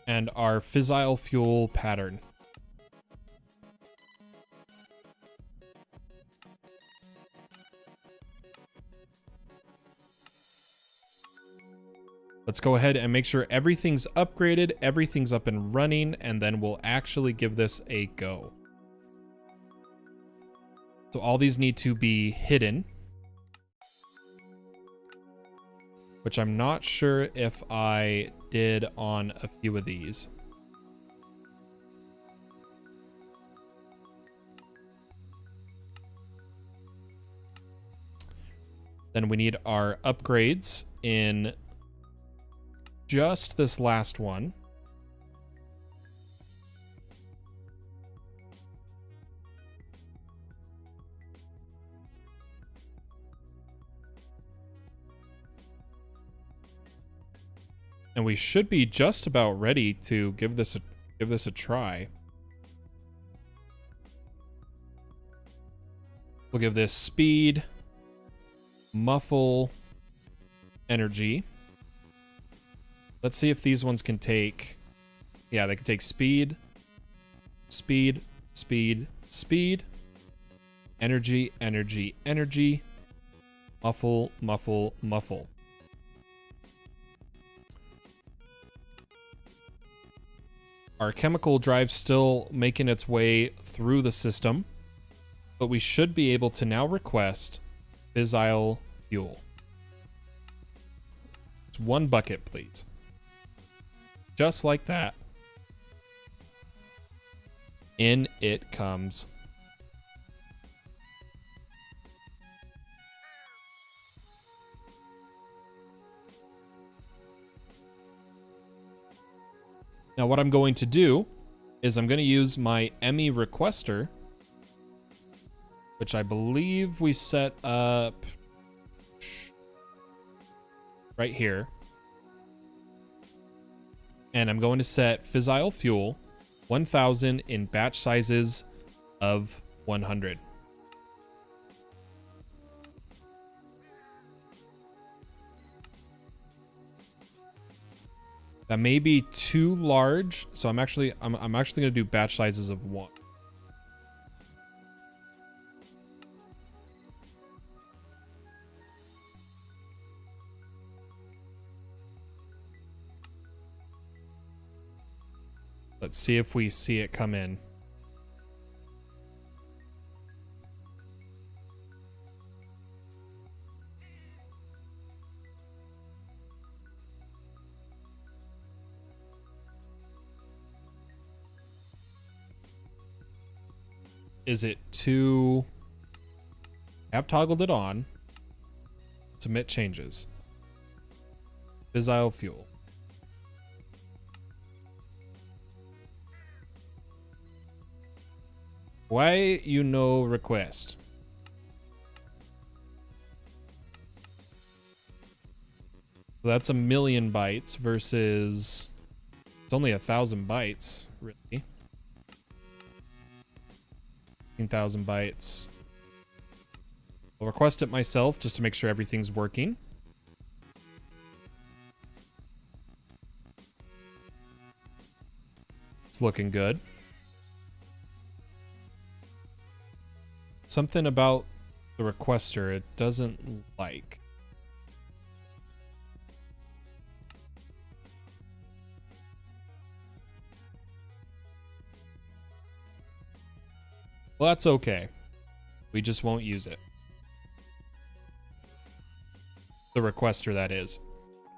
[SPEAKER 1] And our fissile fuel pattern. Let's go ahead and make sure everything's upgraded, everything's up and running, and then we'll actually give this a go. So all these need to be hidden, which I'm not sure if I did on a few of these. Then we need our upgrades in just this last one. And we should be just about ready to give this a try. We'll give this speed, muffle, energy. Let's see if these ones can take... Yeah, they can take speed, speed, speed, speed, energy, energy, energy, muffle, muffle, muffle. Our chemical drive's still making its way through the system, but we should be able to now request fissile fuel. It's 1 bucket, please. Just like that. In it comes. Now what I'm going to do is I'm going to use my ME requester, which I believe we set up right here. And I'm going to set fissile fuel 1000 in batch sizes of 100. That may be too large, so I'm actually going to do batch sizes of 1. Let's see if we see it come in. Is it too... I've toggled it on. Submit changes. Fissile fuel. Why you no request? So that's 1,000,000 bytes versus it's only 1,000 bytes, really. 15,000 bytes. I'll request it myself just to make sure everything's working. It's looking good. Something about the requester it doesn't like. Well, that's okay. We just won't use it. The requester, that is.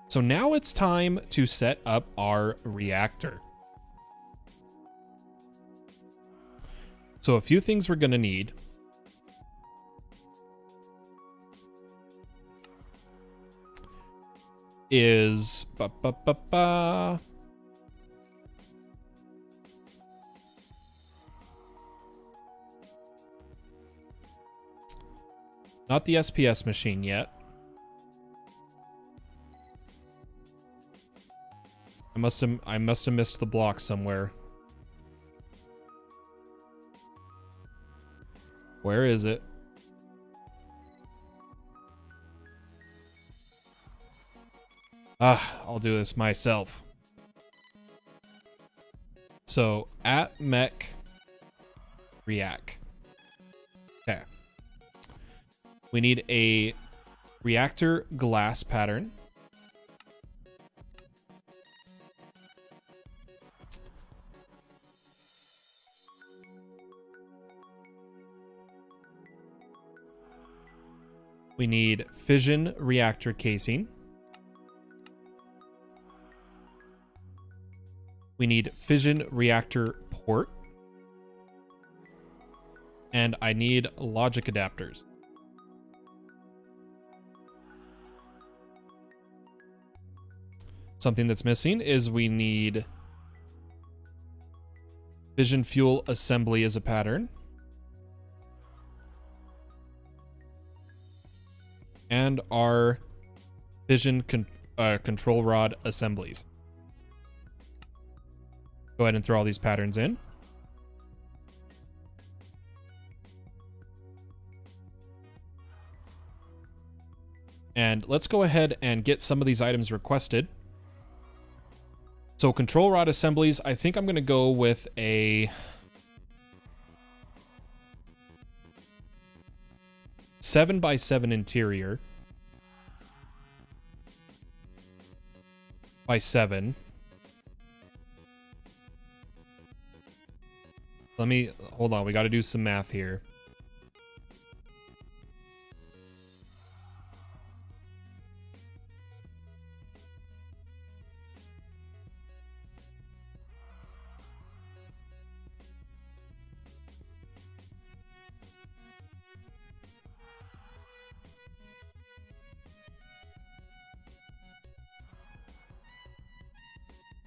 [SPEAKER 1] So now it's time to set up our reactor. So a few things we're going to need. Is not the SPS machine yet. I must have missed the block somewhere. Where is it? I'll do this myself. So at mech react. Okay. We need a reactor glass pattern. We need fission reactor casing. We need fission reactor port. And I need logic adapters. Something that's missing is we need fission fuel assembly as a pattern. And our fission control rod assemblies. Go ahead and throw all these patterns in. And let's go ahead and get some of these items requested. So control rod assemblies, I think I'm going to go with a 7x7 interior by 7. Hold on, we got to do some math here.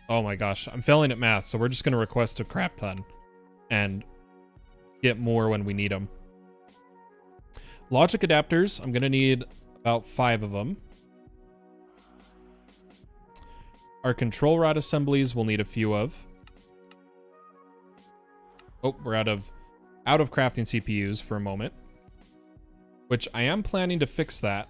[SPEAKER 1] Oh my gosh, I'm failing at math, so we're just going to request a crap ton and get more when we need them. Logic adapters, I'm going to need about 5 of them. Our control rod assemblies we'll need a few of. Oh, we're out of crafting CPUs for a moment, which I am planning to fix that.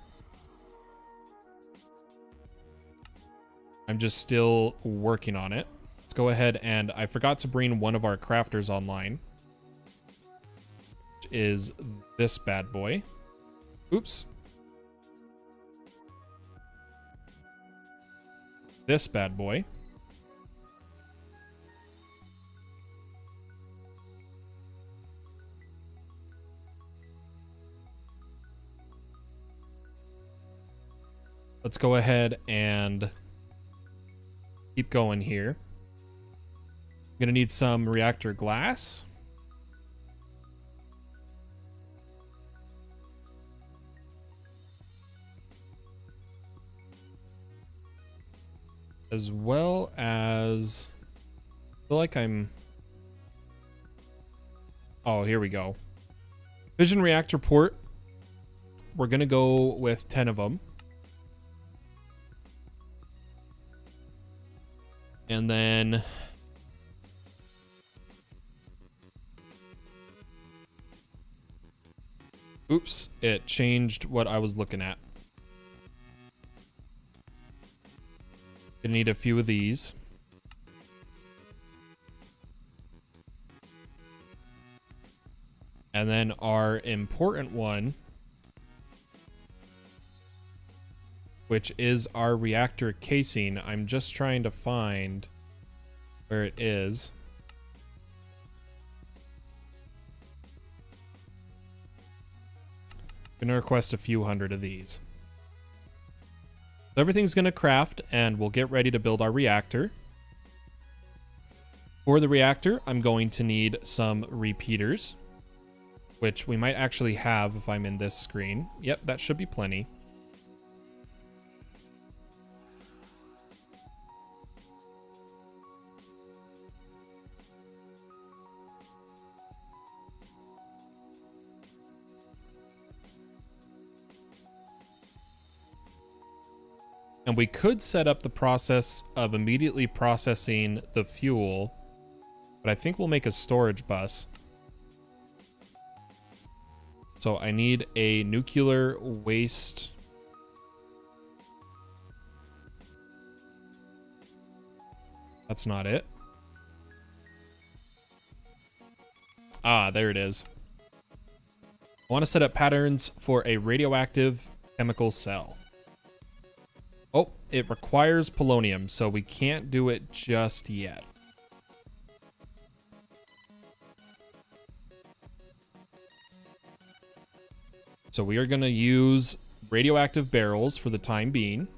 [SPEAKER 1] I'm just still working on it. Let's go ahead, and I forgot to bring one of our crafters online, which is this bad boy. Oops. This bad boy. Let's go ahead and keep going here. I'm gonna need some reactor glass. As well as, I feel like oh, here we go. Fission reactor port. We're gonna go with 10 of them. And then oops, it changed what I was looking at. Gonna need a few of these. And then our important one, which is our reactor casing. I'm just trying to find where it is. Gonna request a few hundred of these. So everything's gonna craft, and we'll get ready to build our reactor. For the reactor, I'm going to need some repeaters, which we might actually have if I'm in this screen. Yep, that should be plenty. And we could set up the process of immediately processing the fuel, but I think we'll make a storage bus. So I need a nuclear waste. That's not it. Ah, there it is. I want to set up patterns for a radioactive chemical cell. Oh, it requires polonium, so we can't do it just yet. So we are going to use radioactive barrels for the time being.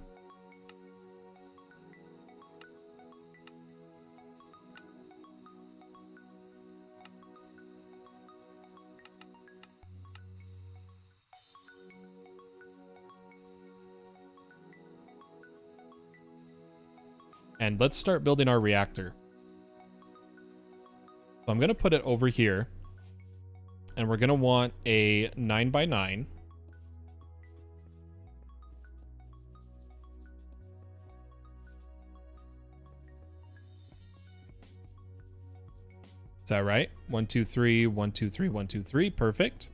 [SPEAKER 1] And let's start building our reactor. So I'm going to put it over here. And we're going to want a 9x9. Is that right? 1, 2, 3, 1, 2, 3, 1, 2, 3. Perfect.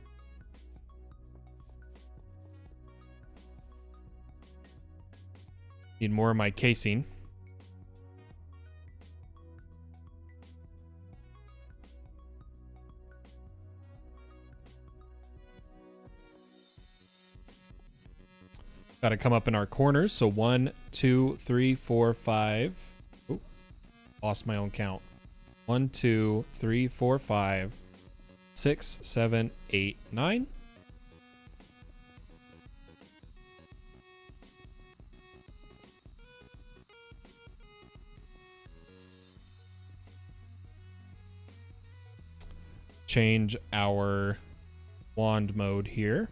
[SPEAKER 1] Need more of my casing. Got to come up in our corners. So 1, 2, 3, 4, 5. Ooh, lost my own count. 1, 2, 3, 4, 5, 6, 7, 8, 9. Change our wand mode here.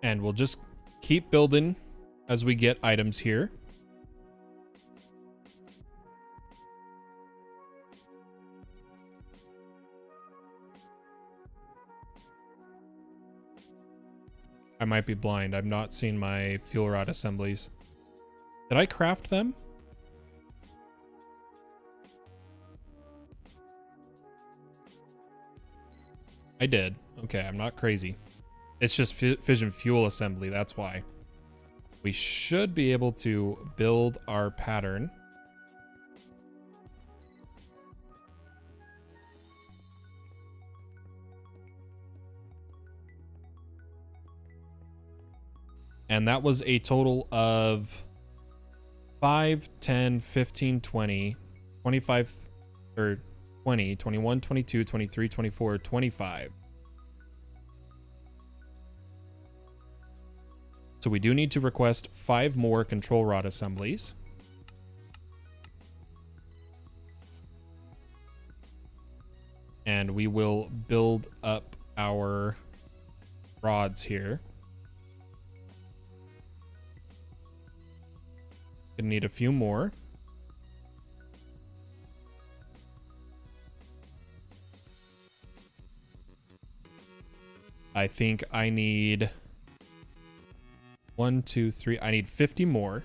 [SPEAKER 1] And we'll just keep building as we get items here. I might be blind. I've not seen my fuel rod assemblies. Did I craft them? I did. Okay, I'm not crazy. It's just fission fuel assembly, that's why. We should be able to build our pattern. And that was a total of 5, 10, 15, 20, 25, or 20, 21, 22, 23, 24, 25. So we do need to request 5 more control rod assemblies. And we will build up our rods here. Gonna need a few more. I think I need 1, 2, 3. I need 50 more.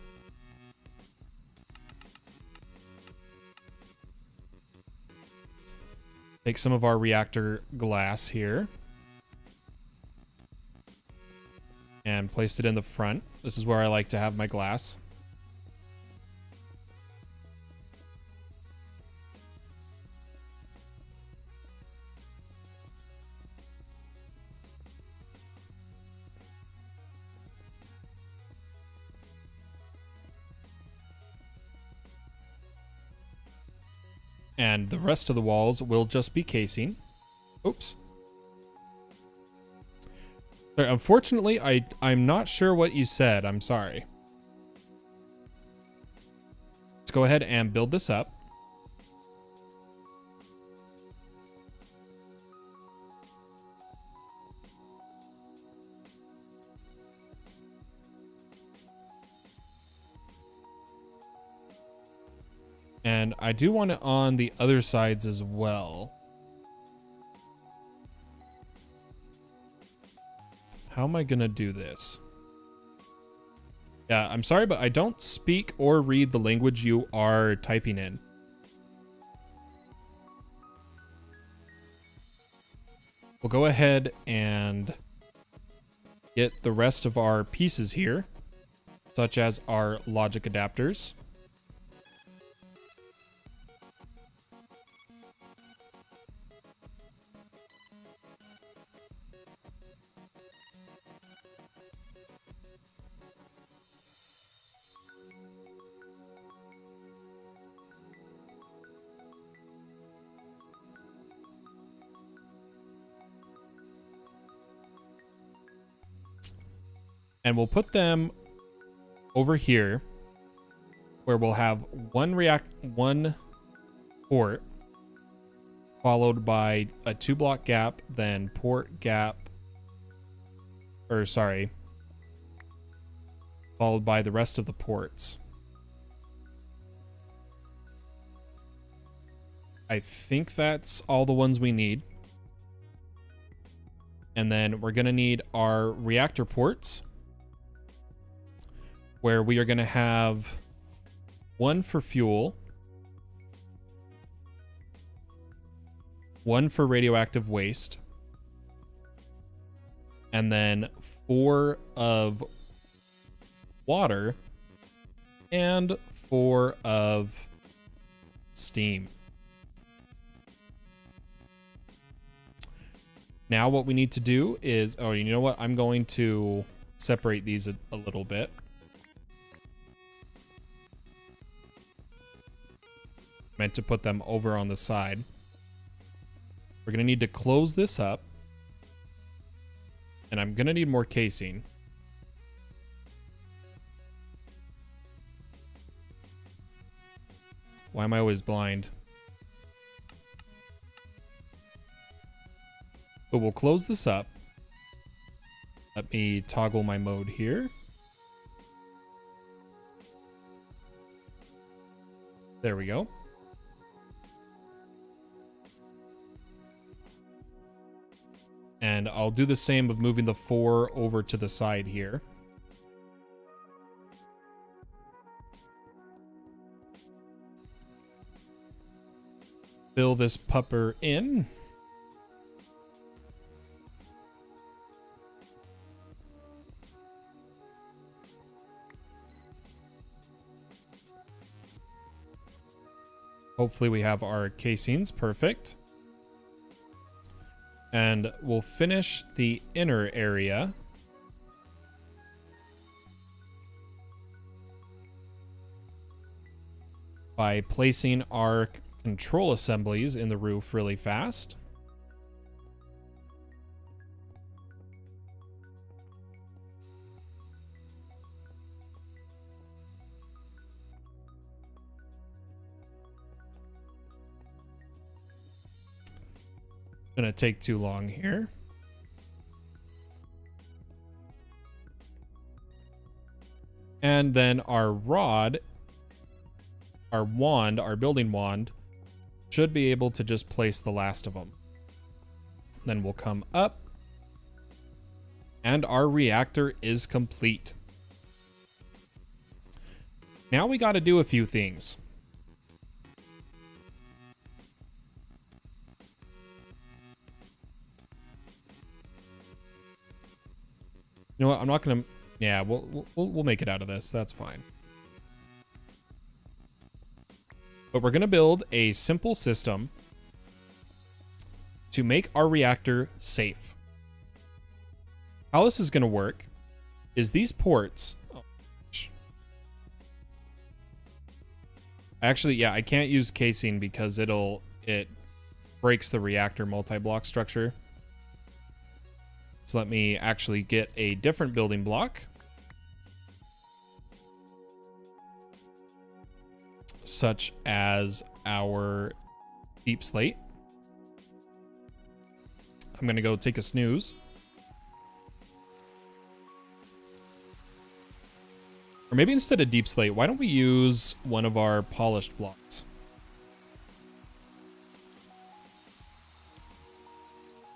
[SPEAKER 1] Take some of our reactor glass here and place it in the front. This is where I like to have my glass. And the rest of the walls will just be casing. Oops. Unfortunately, I'm not sure what you said. I'm sorry. Let's go ahead and build this up. And I do want it on the other sides as well. How am I going to do this? Yeah, I'm sorry, but I don't speak or read the language you are typing in. We'll go ahead and get the rest of our pieces here, such as our logic adapters. And we'll put them over here where we'll have one port followed by a 2-block gap, then port gap, or sorry, followed by the rest of the ports. I think that's all the ones we need. And then we're going to need our reactor ports, where we are going to have one for fuel, one for radioactive waste, and then 4 of water and 4 of steam. Now what we need to do is, oh, you know what? I'm going to separate these a little bit. Meant to put them over on the side. We're going to need to close this up. And I'm going to need more casing. Why am I always blind? But we'll close this up. Let me toggle my mode here. There we go. And I'll do the same of moving the 4 over to the side here. Fill this pupper in. Hopefully we have our casings. Perfect. And we'll finish the inner area by placing our control assemblies in the roof really fast. Gonna take too long here. And then our rod, our wand, our building wand, should be able to just place the last of them. Then we'll come up, and our reactor is complete. Now we got to do a few things. You know what? I'm not gonna. Yeah, we'll make it out of this. That's fine. But we're gonna build a simple system to make our reactor safe. How this is gonna work is these ports. Oh, actually, yeah, I can't use casing because it breaks the reactor multi-block structure. So let me actually get a different building block. Such as our deep slate. I'm going to go take a snooze. Or maybe instead of deep slate, why don't we use one of our polished blocks?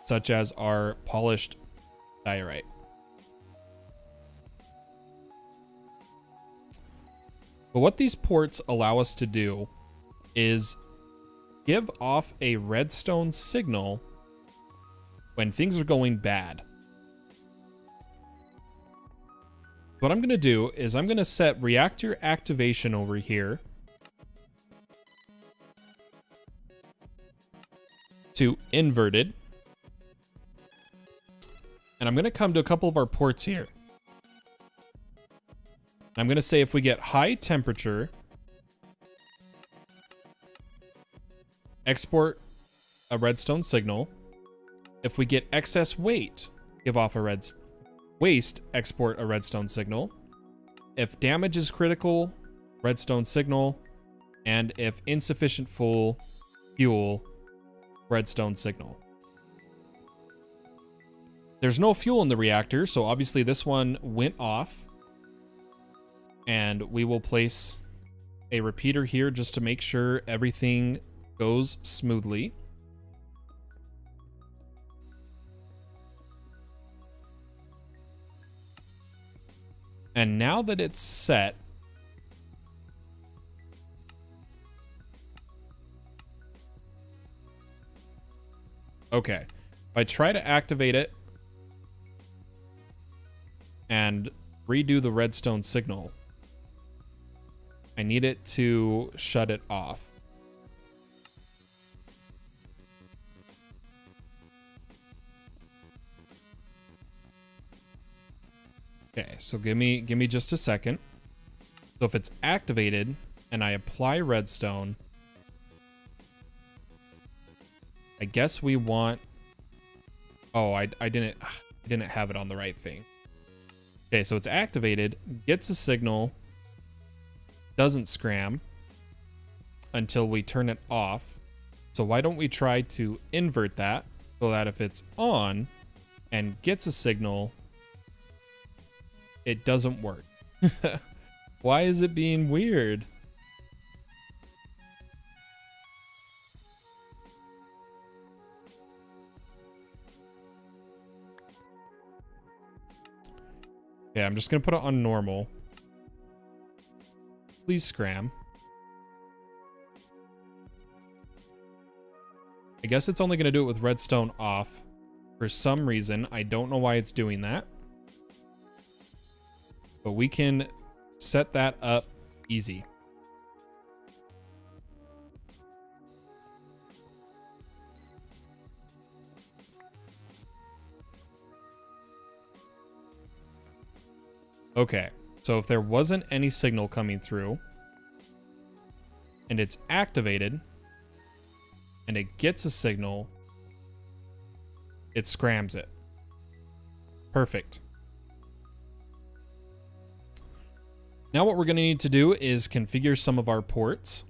[SPEAKER 1] such as our polished diorite. But what these ports allow us to do is give off a redstone signal when things are going bad. What I'm going to do is I'm going to set reactor activation over here to inverted. And I'm going to come to a couple of our ports here. I'm going to say if we get high temperature, export a redstone signal. If we get excess weight, give off a waste, export a redstone signal. If damage is critical, redstone signal. And if insufficient fuel, redstone signal. There's no fuel in the reactor, so obviously this one went off. And we will place a repeater here just to make sure everything goes smoothly. And now that it's set, okay, if I try to activate it and redo the redstone signal, I need it to shut it off. Okay, so give me just a second. So if it's activated and I apply redstone, I guess we want... Oh, I didn't have it on the right thing. Okay, so it's activated, gets a signal, doesn't scram until we turn it off. So why don't we try to invert that so that if it's on and gets a signal, it doesn't work. Why is it being weird? Okay, I'm just gonna put it on normal. Please scram. I guess it's only gonna do it with redstone off for some reason. I don't know why it's doing that. But we can set that up easy. Okay, so if there wasn't any signal coming through and it's activated and it gets a signal, it scrams it. Perfect. Now what we're going to need to do is configure some of our ports.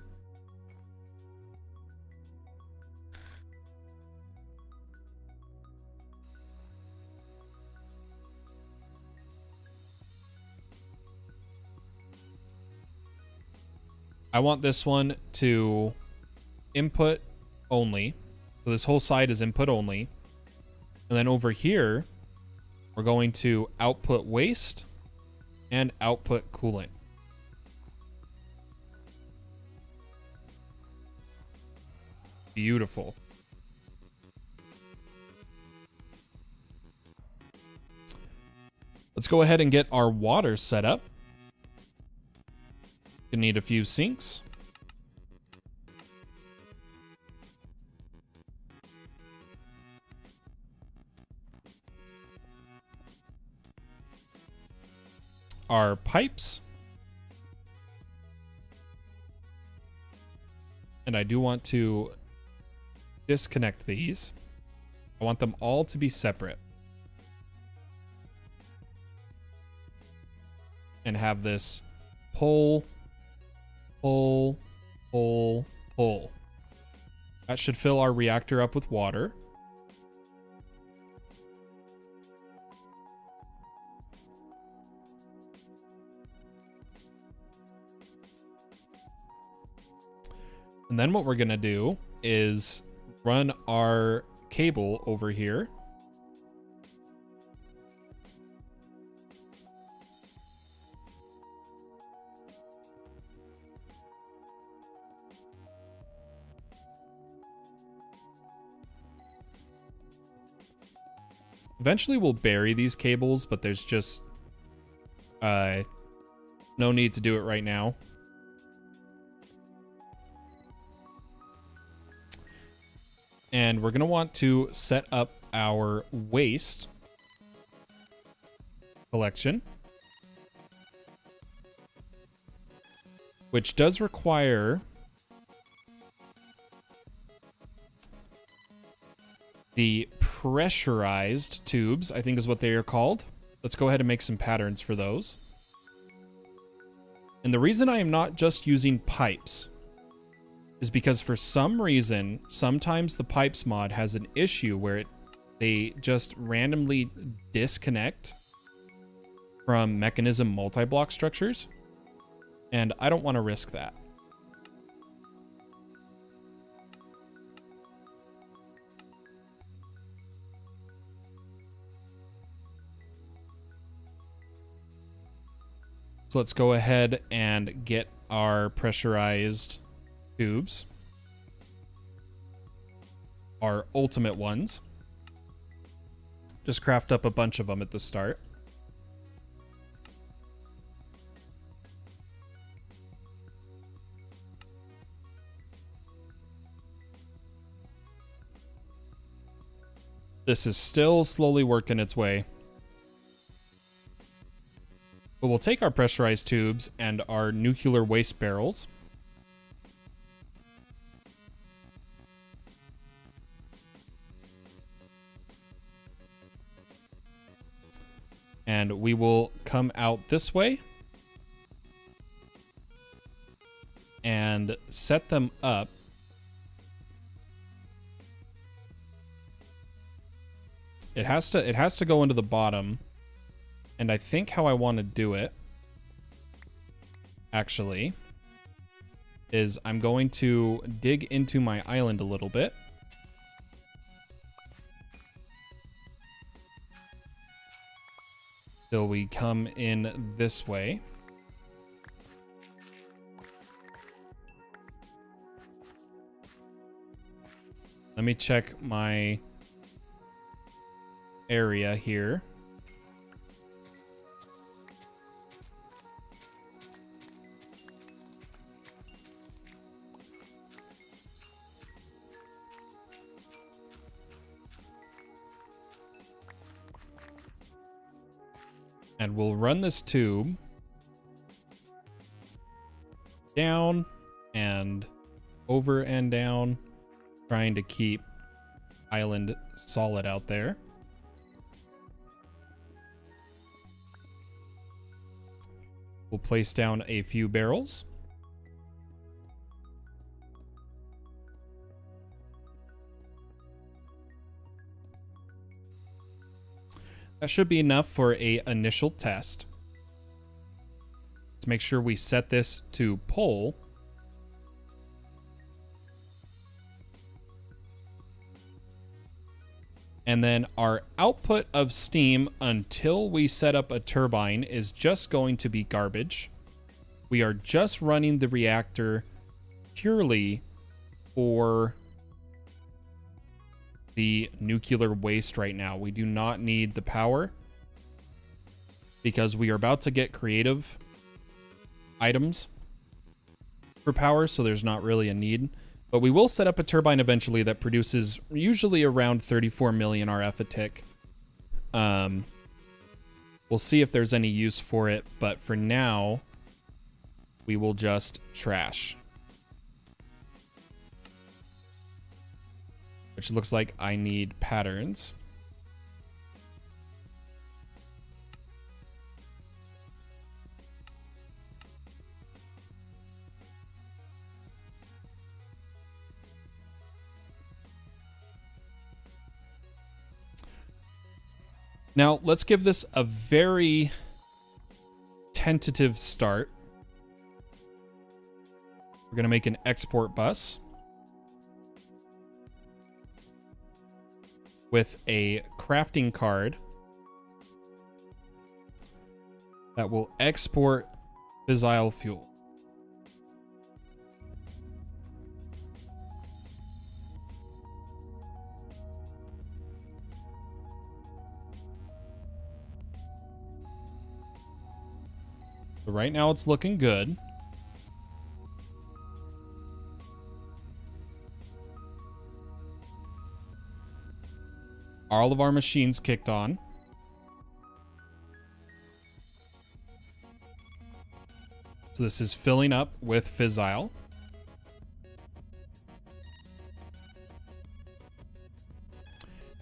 [SPEAKER 1] I want this one to input only. So this whole side is input only. And then over here, we're going to output waste and output coolant. Beautiful. Let's go ahead and get our water set up. Gonna need a few sinks. Our pipes. And I do want to disconnect these. I want them all to be separate. And have this pull, pull, pull, pull. That should fill our reactor up with water. And then what we're going to do is run our cable over here. Eventually we'll bury these cables, but there's just no need to do it right now. And we're going to want to set up our waste collection, which does require the pressurized tubes, I think is what they are called. Let's go ahead and make some patterns for those. And the reason I am not just using pipes is because for some reason, sometimes the pipes mod has an issue where they just randomly disconnect from Mekanism multi-block structures. And I don't want to risk that. So let's go ahead and get our pressurized tubes, our ultimate ones. Just craft up a bunch of them at the start. This is still slowly working its way. But we'll take our pressurized tubes and our nuclear waste barrels. And we will come out this way and set them up. It has to go into the bottom. And I think how I want to do it, actually, is I'm going to dig into my island a little bit. So we come in this way. Let me check my area here. And we'll run this tube down and over and down, trying to keep island solid out there. We'll place down a few barrels. That should be enough for an initial test. Let's make sure we set this to pull. And then our output of steam until we set up a turbine is just going to be garbage. We are just running the reactor purely for the nuclear waste right now. We do not need the power because we are about to get creative items for power, so there's not really a need. But we will set up a turbine eventually that produces usually around 34 million RF a tick. We'll see if there's any use for it, but for now, we will just trash. Which looks like I need patterns. Now, let's give this a very tentative start. We're going to make an export bus. with a crafting card that will export fissile fuel. So right now it's looking good. All of our machines kicked on. So this is filling up with fissile.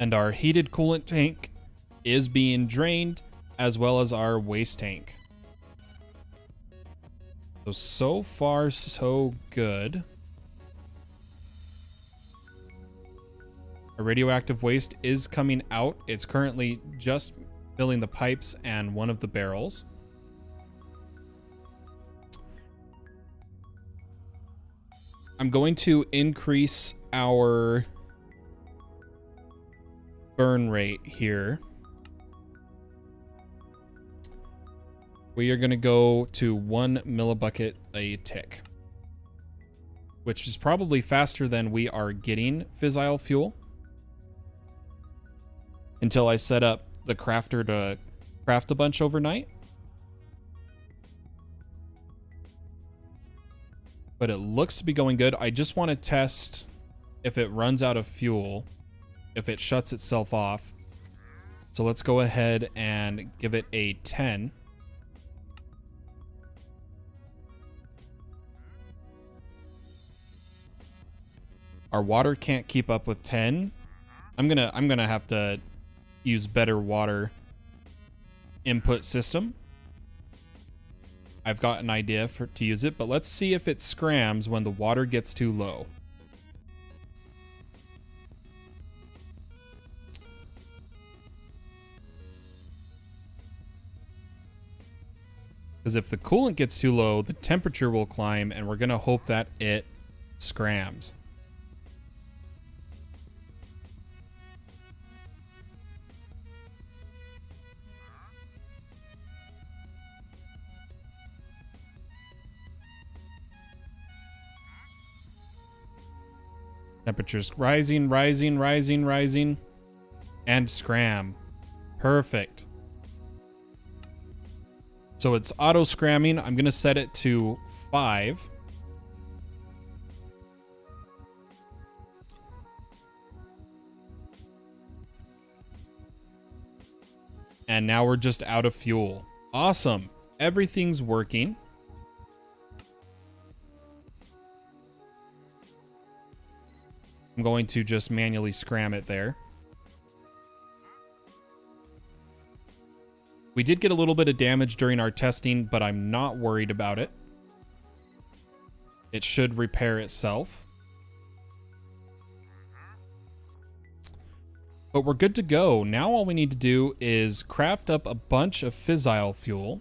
[SPEAKER 1] And our heated coolant tank is being drained, as well as our waste tank. So far, so good. Our radioactive waste is coming out. It's currently just filling the pipes and one of the barrels. I'm going to increase our burn rate here. We are going to go to 1 millibucket a tick, which is probably faster than we are getting fissile fuel, until I set up the crafter to craft a bunch overnight. But it looks to be going good. I just want to test if it runs out of fuel, if it shuts itself off. So let's go ahead and give it a 10. Our water can't keep up with 10. I'm gonna have to use better water input system. I've got an idea to use it, but let's see if it scrams when the water gets too low. Because if the coolant gets too low, the temperature will climb, and we're gonna hope that it scrams. Temperature's rising, rising, rising, rising. And scram. Perfect. So it's auto scramming. I'm going to set it to 5. And now we're just out of fuel. Awesome. Everything's working. I'm going to just manually scram it there. We did get a little bit of damage during our testing, but I'm not worried about it. It should repair itself. But we're good to go. Now all we need to do is craft up a bunch of fissile fuel.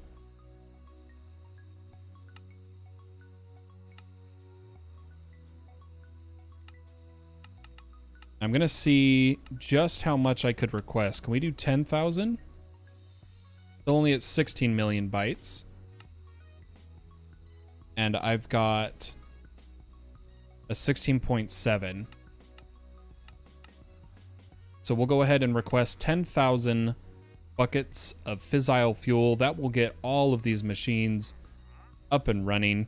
[SPEAKER 1] I'm going to see just how much I could request. Can we do 10,000? Still only at 16 million bytes. And I've got a 16.7. So we'll go ahead and request 10,000 buckets of fissile fuel. That will get all of these machines up and running.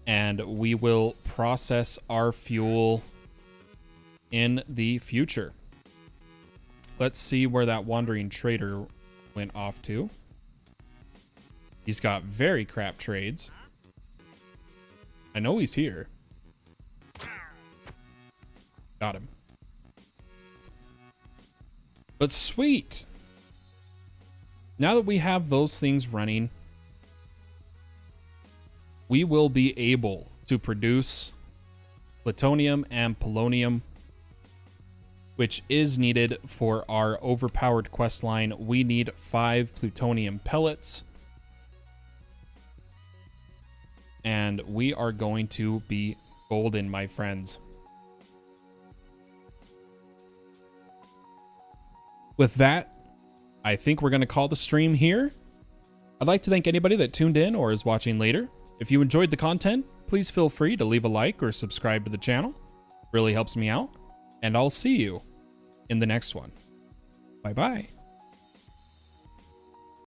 [SPEAKER 1] And we will process our fuel in the future. Let's see where that wandering trader went off to. He's got very crap trades. I know he's here. Got him. But sweet. Now that we have those things running, we will be able to produce plutonium and polonium, which is needed for our overpowered quest line. We need 5 plutonium pellets. And we are going to be golden, my friends. with that, I think we're going to call the stream here. I'd like to thank anybody that tuned in or is watching later. If you enjoyed the content, please feel free to leave a like or subscribe to the channel. Really helps me out. And I'll see you in the next one. Bye-bye.